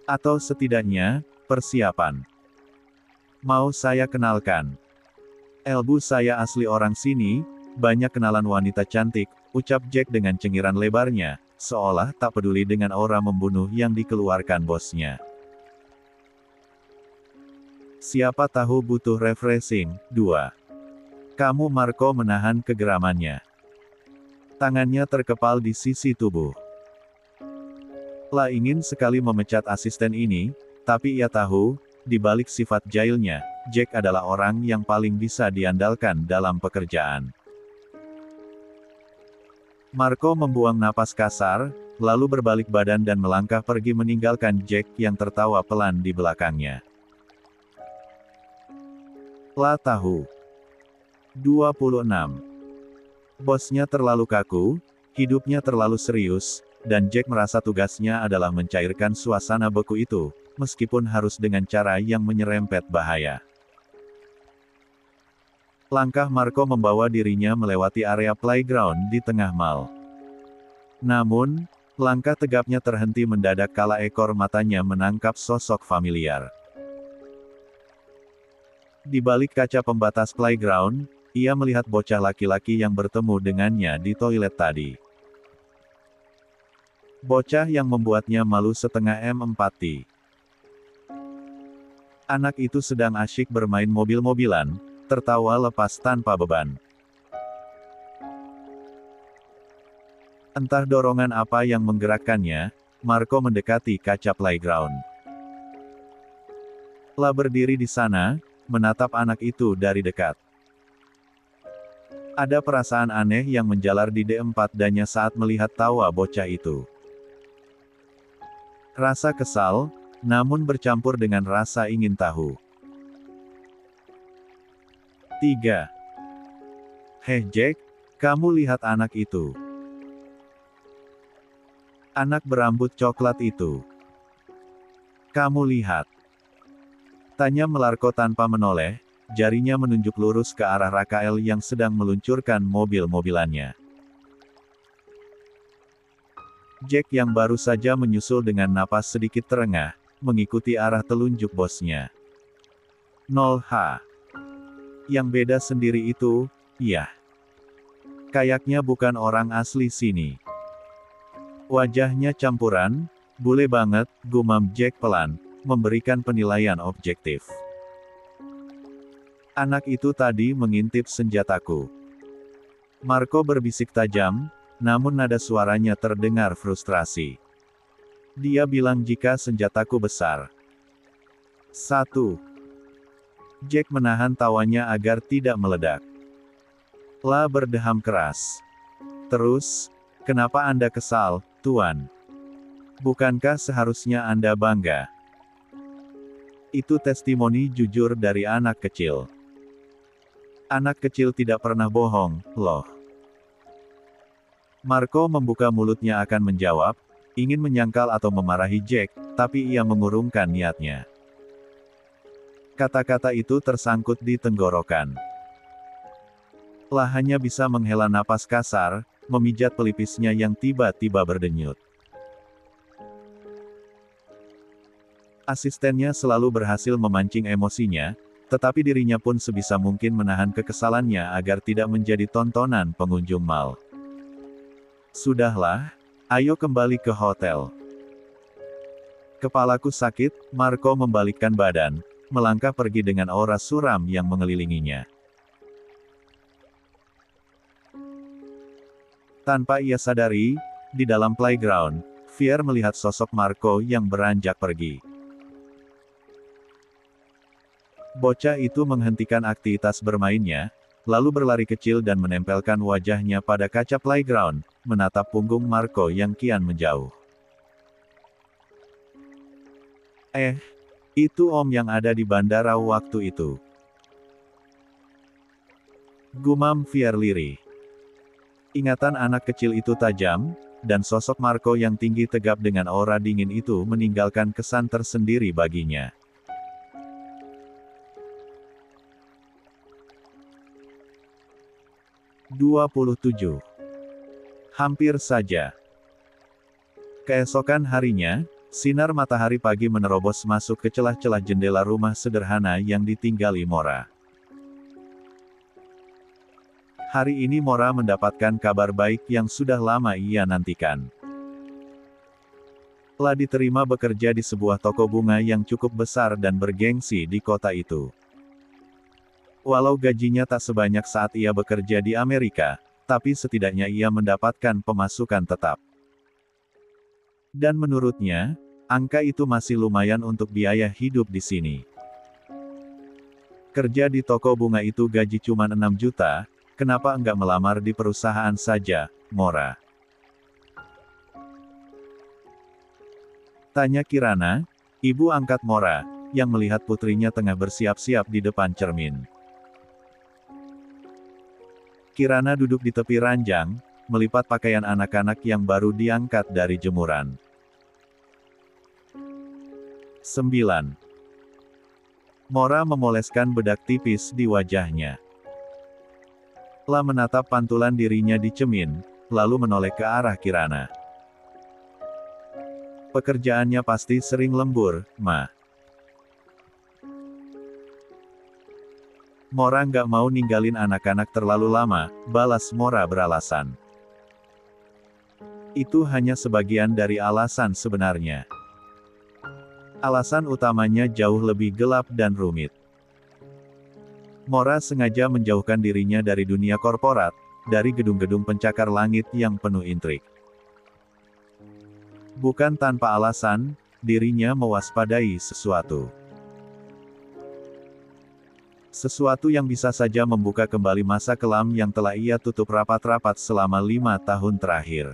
Atau setidaknya, persiapan. Mau saya kenalkan. Elbu saya asli orang sini, banyak kenalan wanita cantik, ucap Jack dengan cengiran lebarnya, seolah tak peduli dengan aura membunuh yang dikeluarkan bosnya. Siapa tahu butuh refreshing. 2. Kamu Marco menahan kegeramannya. Tangannya terkepal di sisi tubuh. La ingin sekali memecat asisten ini, tapi ia tahu, di balik sifat jahilnya, Jack adalah orang yang paling bisa diandalkan dalam pekerjaan. Marco membuang napas kasar, lalu berbalik badan dan melangkah pergi meninggalkan Jack yang tertawa pelan di belakangnya. La tahu. 26. Bosnya terlalu kaku, hidupnya terlalu serius, dan Jack merasa tugasnya adalah mencairkan suasana beku itu, meskipun harus dengan cara yang menyerempet bahaya. Langkah Marco membawa dirinya melewati area playground di tengah mall. Namun, langkah tegapnya terhenti mendadak kala ekor matanya menangkap sosok familiar. Di balik kaca pembatas playground, ia melihat bocah laki-laki yang bertemu dengannya di toilet tadi. Bocah yang membuatnya malu setengah empati. Anak itu sedang asyik bermain mobil-mobilan, tertawa lepas tanpa beban. Entah dorongan apa yang menggerakkannya, Marco mendekati kaca playground. La berdiri di sana, menatap anak itu dari dekat. Ada perasaan aneh yang menjalar di D4 danya saat melihat tawa bocah itu. Rasa kesal, namun bercampur dengan rasa ingin tahu. 3. Heh Jack, kamu lihat anak itu. Anak berambut coklat itu. Kamu lihat. Tanya Marco tanpa menoleh, jarinya menunjuk lurus ke arah Rakael yang sedang meluncurkan mobil-mobilannya. Jack yang baru saja menyusul dengan napas sedikit terengah, mengikuti arah telunjuk bosnya. 0H. Yang beda sendiri itu, iya. Kayaknya bukan orang asli sini. Wajahnya campuran, bule banget, gumam Jack pelan, memberikan penilaian objektif. Anak itu tadi mengintip senjataku. Marco berbisik tajam, namun nada suaranya terdengar frustrasi. Dia bilang jika senjataku besar. 1. Jack menahan tawanya agar tidak meledak. La berdeham keras. Terus, kenapa Anda kesal, Tuan? Bukankah seharusnya Anda bangga? Itu testimoni jujur dari anak kecil. Anak kecil tidak pernah bohong, loh. Marco membuka mulutnya akan menjawab, ingin menyangkal atau memarahi Jack, tapi ia mengurungkan niatnya. Kata-kata itu tersangkut di tenggorokan. La hanya bisa menghela napas kasar, memijat pelipisnya yang tiba-tiba berdenyut. Asistennya selalu berhasil memancing emosinya, tetapi dirinya pun sebisa mungkin menahan kekesalannya agar tidak menjadi tontonan pengunjung mal. Sudahlah, ayo kembali ke hotel. Kepalaku sakit, Marco membalikkan badan, melangkah pergi dengan aura suram yang mengelilinginya. Tanpa ia sadari, di dalam playground, Fier melihat sosok Marco yang beranjak pergi. Bocah itu menghentikan aktivitas bermainnya, lalu berlari kecil dan menempelkan wajahnya pada kaca playground, menatap punggung Marco yang kian menjauh. Itu Om yang ada di bandara waktu itu. Gumam Fierliri. Ingatan anak kecil itu tajam, dan sosok Marco yang tinggi tegap dengan aura dingin itu meninggalkan kesan tersendiri baginya. "27. Hampir saja." Keesokan harinya, sinar matahari pagi menerobos masuk ke celah-celah jendela rumah sederhana yang ditinggali Mora. Hari ini Mora mendapatkan kabar baik yang sudah lama ia nantikan. Telah diterima bekerja di sebuah toko bunga yang cukup besar dan bergengsi di kota itu. Walau gajinya tak sebanyak saat ia bekerja di Amerika, tapi setidaknya ia mendapatkan pemasukan tetap. Dan menurutnya, angka itu masih lumayan untuk biaya hidup di sini. Kerja di toko bunga itu gaji cuma 6 juta, kenapa enggak melamar di perusahaan saja, Mora? Tanya Kirana, ibu angkat Mora, yang melihat putrinya tengah bersiap-siap di depan cermin. Kirana duduk di tepi ranjang, melipat pakaian anak-anak yang baru diangkat dari jemuran. 9. Mora memoleskan bedak tipis di wajahnya. Telah menatap pantulan dirinya di cermin, lalu menoleh ke arah Kirana. Pekerjaannya pasti sering lembur, Ma. Mora nggak mau ninggalin anak-anak terlalu lama, balas Mora beralasan. Itu hanya sebagian dari alasan sebenarnya. Alasan utamanya jauh lebih gelap dan rumit. Mora sengaja menjauhkan dirinya dari dunia korporat, dari gedung-gedung pencakar langit yang penuh intrik. Bukan tanpa alasan, dirinya mewaspadai sesuatu. Sesuatu yang bisa saja membuka kembali masa kelam yang telah ia tutup rapat-rapat selama 5 tahun terakhir.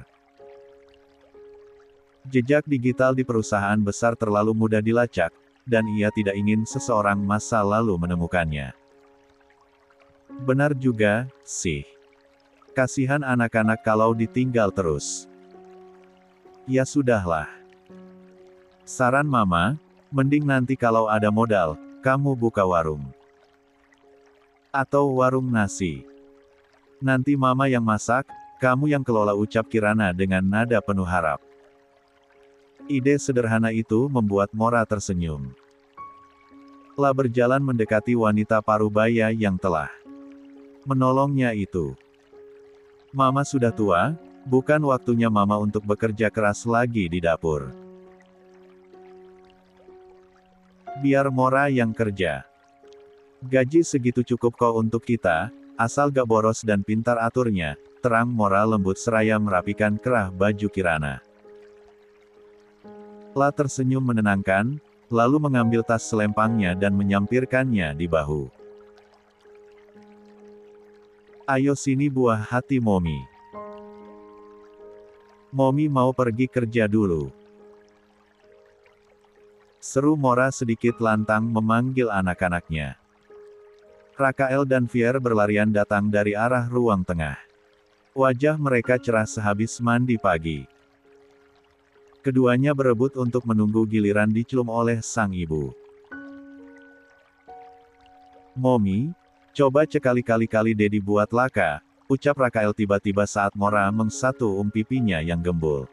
Jejak digital di perusahaan besar terlalu mudah dilacak, dan ia tidak ingin seseorang masa lalu menemukannya. Benar juga, sih. Kasihan anak-anak kalau ditinggal terus. Ya sudahlah. Saran Mama, mending nanti kalau ada modal, kamu buka warung. Atau warung nasi. Nanti Mama yang masak, kamu yang kelola, ucap Kirana dengan nada penuh harap. Ide sederhana itu membuat Mora tersenyum. Telah berjalan mendekati wanita parubaya yang telah menolongnya itu. Mama sudah tua, bukan waktunya Mama untuk bekerja keras lagi di dapur. Biar Mora yang kerja. Gaji segitu cukup kok untuk kita, asal gak boros dan pintar aturnya, terang Mora lembut seraya merapikan kerah baju Kirana. Telah tersenyum menenangkan, lalu mengambil tas selempangnya dan menyampirkannya di bahu. Ayo sini buah hati Momi. Momi mau pergi kerja dulu. Seru Mora sedikit lantang memanggil anak-anaknya. Rakael dan Fier berlarian datang dari arah ruang tengah. Wajah mereka cerah sehabis mandi pagi. Keduanya berebut untuk menunggu giliran dicelum oleh sang ibu. Momi, coba sekali-kali Dedi buat laka, ucap Rakael tiba-tiba saat Mora mengsatu pipinya yang gembul.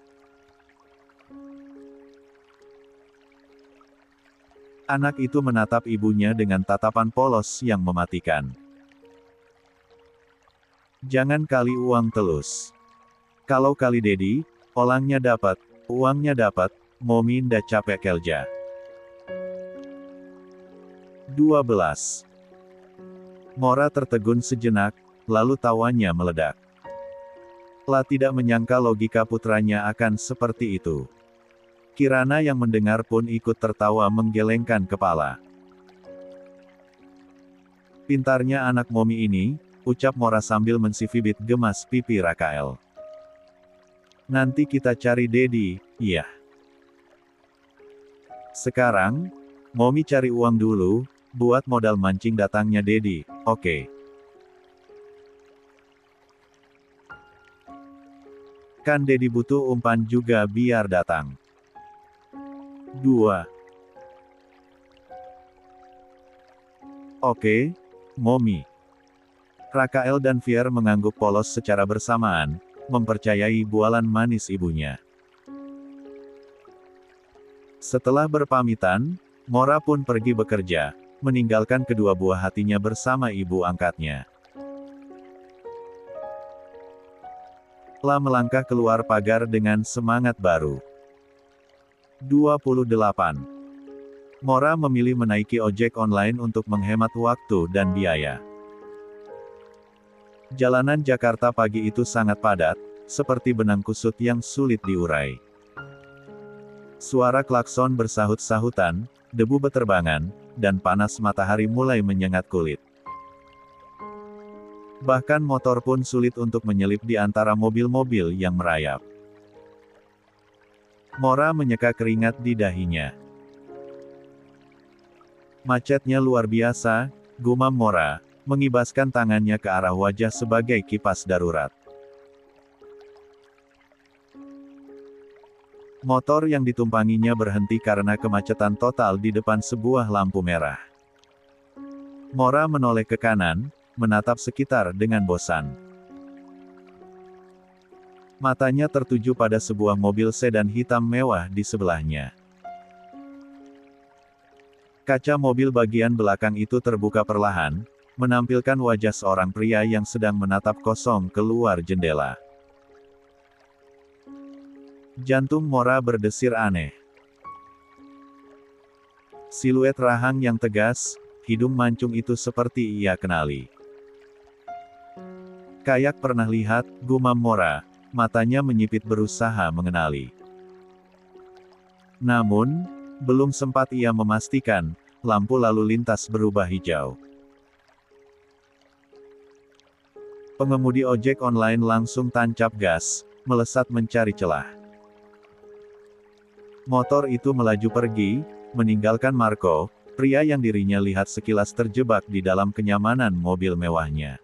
Anak itu menatap ibunya dengan tatapan polos yang mematikan. Jangan kali uang telus. Kalau kali Dedi, olangnya dapat, uangnya dapat, Momi ndak capek kerja. 12. Mora tertegun sejenak, lalu tawanya meledak. Telah tidak menyangka logika putranya akan seperti itu. Kirana yang mendengar pun ikut tertawa menggelengkan kepala. Pintarnya anak Momi ini, ucap Mora sambil mensifibit gemas pipi Rakael. Nanti kita cari Dedi, iya. Sekarang, Momi cari uang dulu, buat modal mancing datangnya Dedi, oke. Kan Dedi butuh umpan juga biar datang. 2. Oke, Momi. Rakael dan Fier mengangguk polos secara bersamaan, mempercayai bualan manis ibunya. Setelah berpamitan, Mora pun pergi bekerja, meninggalkan kedua buah hatinya bersama ibu angkatnya. La melangkah keluar pagar dengan semangat baru. 28. Mora memilih menaiki ojek online untuk menghemat waktu dan biaya. Jalanan Jakarta pagi itu sangat padat, seperti benang kusut yang sulit diurai. Suara klakson bersahut-sahutan, debu beterbangan, dan panas matahari mulai menyengat kulit. Bahkan motor pun sulit untuk menyelip di antara mobil-mobil yang merayap. Mora menyeka keringat di dahinya. Macetnya luar biasa, gumam Mora, mengibaskan tangannya ke arah wajah sebagai kipas darurat. Motor yang ditumpanginya berhenti karena kemacetan total di depan sebuah lampu merah. Mora menoleh ke kanan, menatap sekitar dengan bosan. Matanya tertuju pada sebuah mobil sedan hitam mewah di sebelahnya. Kaca mobil bagian belakang itu terbuka perlahan, menampilkan wajah seorang pria yang sedang menatap kosong keluar jendela. Jantung Mora berdesir aneh. Siluet rahang yang tegas, hidung mancung itu seperti ia kenali. Kayak pernah lihat, gumam Mora, matanya menyipit berusaha mengenali. Namun, belum sempat ia memastikan, lampu lalu lintas berubah hijau. Pengemudi ojek online langsung tancap gas, melesat mencari celah. Motor itu melaju pergi, meninggalkan Marco, pria yang dirinya lihat sekilas terjebak di dalam kenyamanan mobil mewahnya.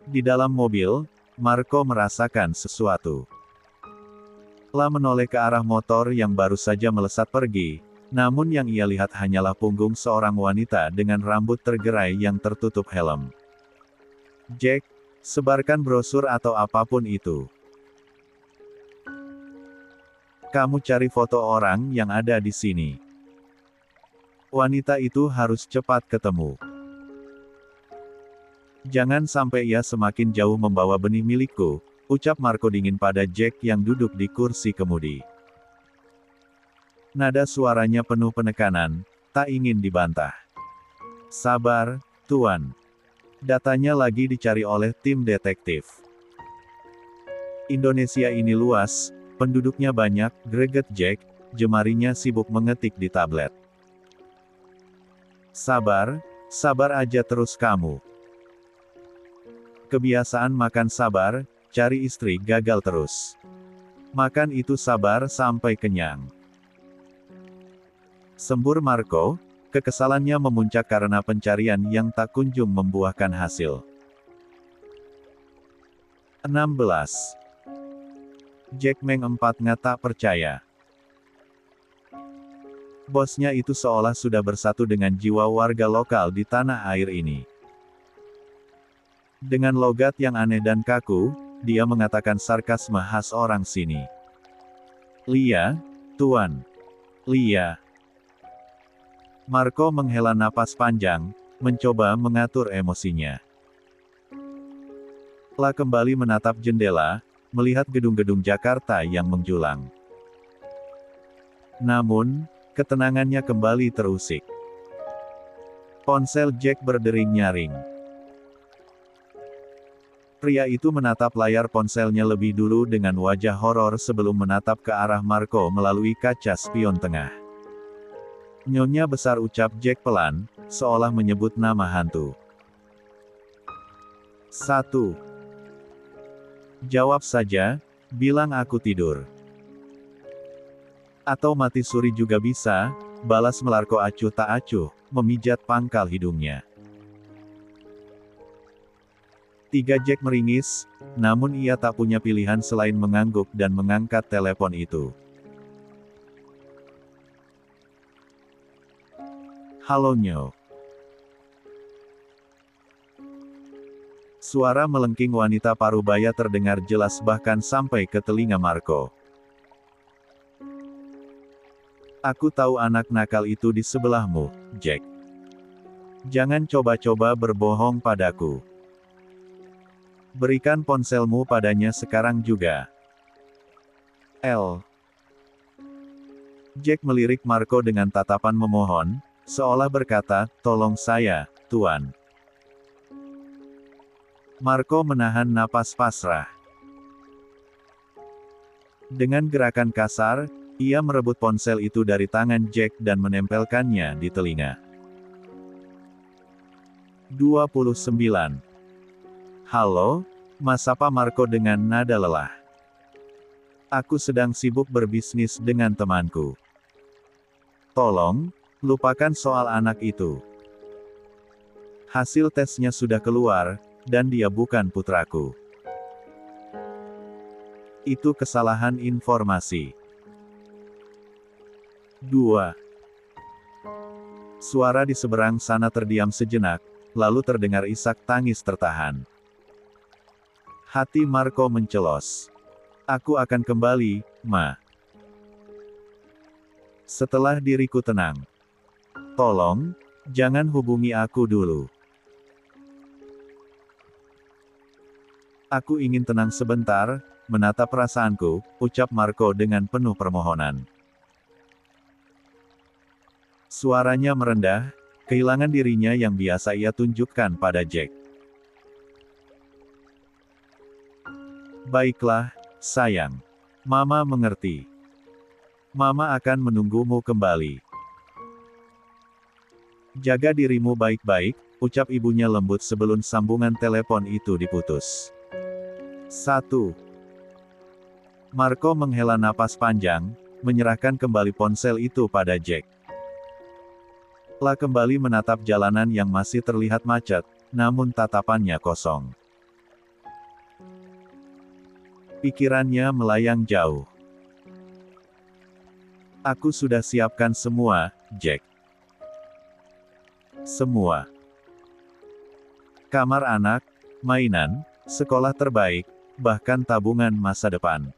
Di dalam mobil, Marco merasakan sesuatu. La menoleh ke arah motor yang baru saja melesat pergi, namun yang ia lihat hanyalah punggung seorang wanita dengan rambut tergerai yang tertutup helm. Jack, sebarkan brosur atau apapun itu. Kamu cari foto orang yang ada di sini. Wanita itu harus cepat ketemu. Jangan sampai ia semakin jauh membawa benih milikku, ucap Marco dingin pada Jack yang duduk di kursi kemudi. Nada suaranya penuh penekanan, tak ingin dibantah. Sabar, Tuan. Datanya lagi dicari oleh tim detektif. Indonesia ini luas, penduduknya banyak, greget Jack, jemarinya sibuk mengetik di tablet. Sabar, sabar aja terus kamu. Kebiasaan makan sabar, cari istri gagal terus. Makan itu sabar sampai kenyang. Sembur Marco, kekesalannya memuncak karena pencarian yang tak kunjung membuahkan hasil. 16. Jack Meng 4 tak percaya. Bosnya itu seolah sudah bersatu dengan jiwa warga lokal di tanah air ini. Dengan logat yang aneh dan kaku, dia mengatakan sarkasme khas orang sini. Lia, Tuan. Lia. Marco menghela napas panjang, mencoba mengatur emosinya. La kembali menatap jendela, melihat gedung-gedung Jakarta yang menjulang. Namun, ketenangannya kembali terusik. Ponsel Jack berdering nyaring. Pria itu menatap layar ponselnya lebih dulu dengan wajah horor sebelum menatap ke arah Marco melalui kaca spion tengah. Nyonya besar, ucap Jack pelan, seolah menyebut nama hantu. 1. Jawab saja, bilang aku tidur. Atau mati suri juga bisa, balas Melarko acuh tak acuh, memijat pangkal hidungnya. 3. Jack meringis, namun ia tak punya pilihan selain mengangguk dan mengangkat telepon itu. Halo Nyo. Suara melengking wanita parubaya terdengar jelas bahkan sampai ke telinga Marco. Aku tahu anak nakal itu di sebelahmu, Jack. Jangan coba-coba berbohong padaku. Berikan ponselmu padanya sekarang juga. L. Jack melirik Marco dengan tatapan memohon, seolah berkata, tolong saya, Tuan. Marco menahan napas pasrah. Dengan gerakan kasar, ia merebut ponsel itu dari tangan Jack dan menempelkannya di telinga. 29. Halo, Mas, sapa Marco dengan nada lelah. Aku sedang sibuk berbisnis dengan temanku. Tolong, lupakan soal anak itu. Hasil tesnya sudah keluar, dan dia bukan putraku. Itu kesalahan informasi. 2. Suara di seberang sana terdiam sejenak, lalu terdengar isak tangis tertahan. Hati Marco mencelos. Aku akan kembali, Ma. Setelah diriku tenang. Tolong, jangan hubungi aku dulu. Aku ingin tenang sebentar, menatap perasaanku, ucap Marco dengan penuh permohonan. Suaranya merendah, kehilangan dirinya yang biasa ia tunjukkan pada Jack. Baiklah, sayang. Mama mengerti. Mama akan menunggumu kembali. Jaga dirimu baik-baik, ucap ibunya lembut sebelum sambungan telepon itu diputus. 1. Marco menghela napas panjang, menyerahkan kembali ponsel itu pada Jack. Lah kembali menatap jalanan yang masih terlihat macet, namun tatapannya kosong. Pikirannya melayang jauh. Aku sudah siapkan semua, Jack. Semua. Kamar anak, mainan, sekolah terbaik, bahkan tabungan masa depan.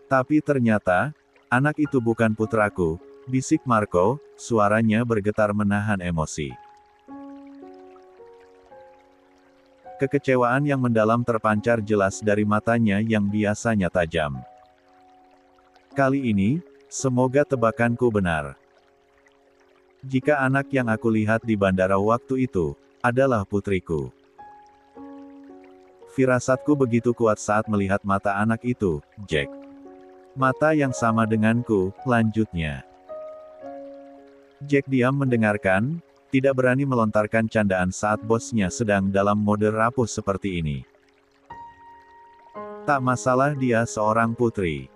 Tapi ternyata, anak itu bukan putraku, bisik Marco, suaranya bergetar menahan emosi. Kekecewaan yang mendalam terpancar jelas dari matanya yang biasanya tajam. Kali ini, semoga tebakanku benar. Jika anak yang aku lihat di bandara waktu itu, adalah putriku. Firasatku begitu kuat saat melihat mata anak itu, Jack. Mata yang sama denganku, lanjutnya. Jack diam mendengarkan, tidak berani melontarkan candaan saat bosnya sedang dalam mode rapuh seperti ini. Tak masalah dia seorang putri.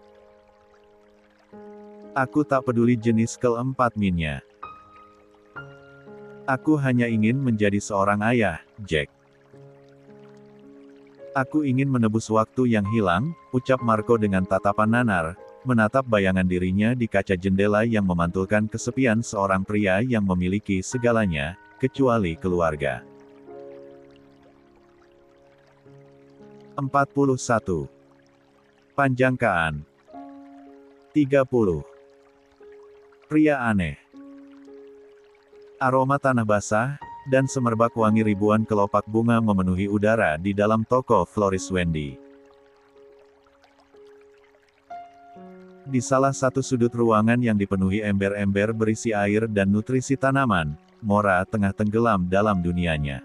Aku tak peduli jenis keempat minnya. Aku hanya ingin menjadi seorang ayah, Jack. Aku ingin menebus waktu yang hilang, ucap Marco dengan tatapan nanar, menatap bayangan dirinya di kaca jendela yang memantulkan kesepian seorang pria yang memiliki segalanya, kecuali keluarga. 41. Panjangkaan. 30. Pria aneh. Aroma tanah basah, dan semerbak wangi ribuan kelopak bunga memenuhi udara di dalam toko Floris Wendy. Di salah satu sudut ruangan yang dipenuhi ember-ember berisi air dan nutrisi tanaman, Mora tengah tenggelam dalam dunianya.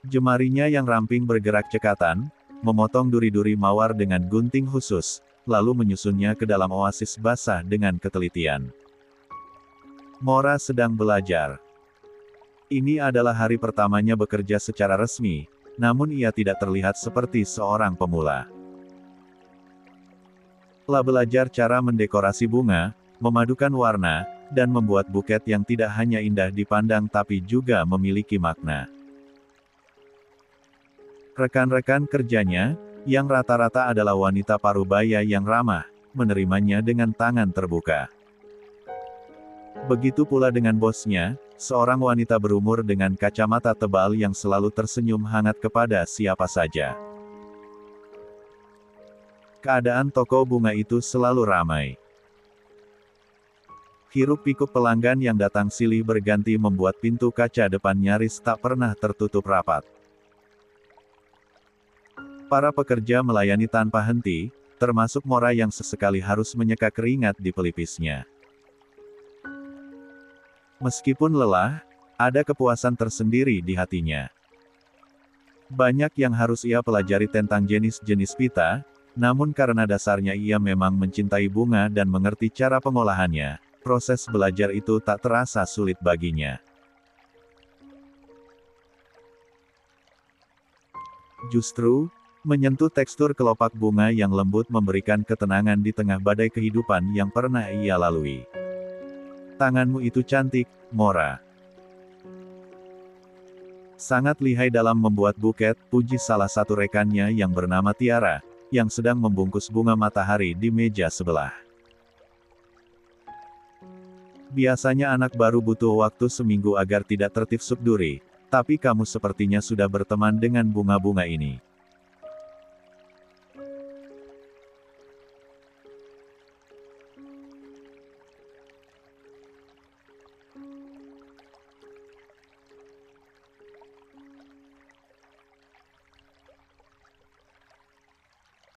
Jemarinya yang ramping bergerak cekatan, memotong duri-duri mawar dengan gunting khusus, lalu menyusunnya ke dalam oasis basah dengan ketelitian. Mora sedang belajar. Ini adalah hari pertamanya bekerja secara resmi, namun ia tidak terlihat seperti seorang pemula. Telah belajar cara mendekorasi bunga, memadukan warna, dan membuat buket yang tidak hanya indah dipandang tapi juga memiliki makna. Rekan-rekan kerjanya, yang rata-rata adalah wanita parubaya yang ramah, menerimanya dengan tangan terbuka. Begitu pula dengan bosnya, seorang wanita berumur dengan kacamata tebal yang selalu tersenyum hangat kepada siapa saja. Keadaan toko bunga itu selalu ramai. Hiruk-pikuk pelanggan yang datang silih berganti membuat pintu kaca depan nyaris tak pernah tertutup rapat. Para pekerja melayani tanpa henti, termasuk Mora yang sesekali harus menyeka keringat di pelipisnya. Meskipun lelah, ada kepuasan tersendiri di hatinya. Banyak yang harus ia pelajari tentang jenis-jenis pita, namun karena dasarnya ia memang mencintai bunga dan mengerti cara pengolahannya, proses belajar itu tak terasa sulit baginya. Justru, menyentuh tekstur kelopak bunga yang lembut memberikan ketenangan di tengah badai kehidupan yang pernah ia lalui. Tanganmu itu cantik, Mora. Sangat lihai dalam membuat buket, puji salah satu rekannya yang bernama Tiara, yang sedang membungkus bunga matahari di meja sebelah. Biasanya anak baru butuh waktu seminggu agar tidak tertipsuk duri, tapi kamu sepertinya sudah berteman dengan bunga-bunga ini.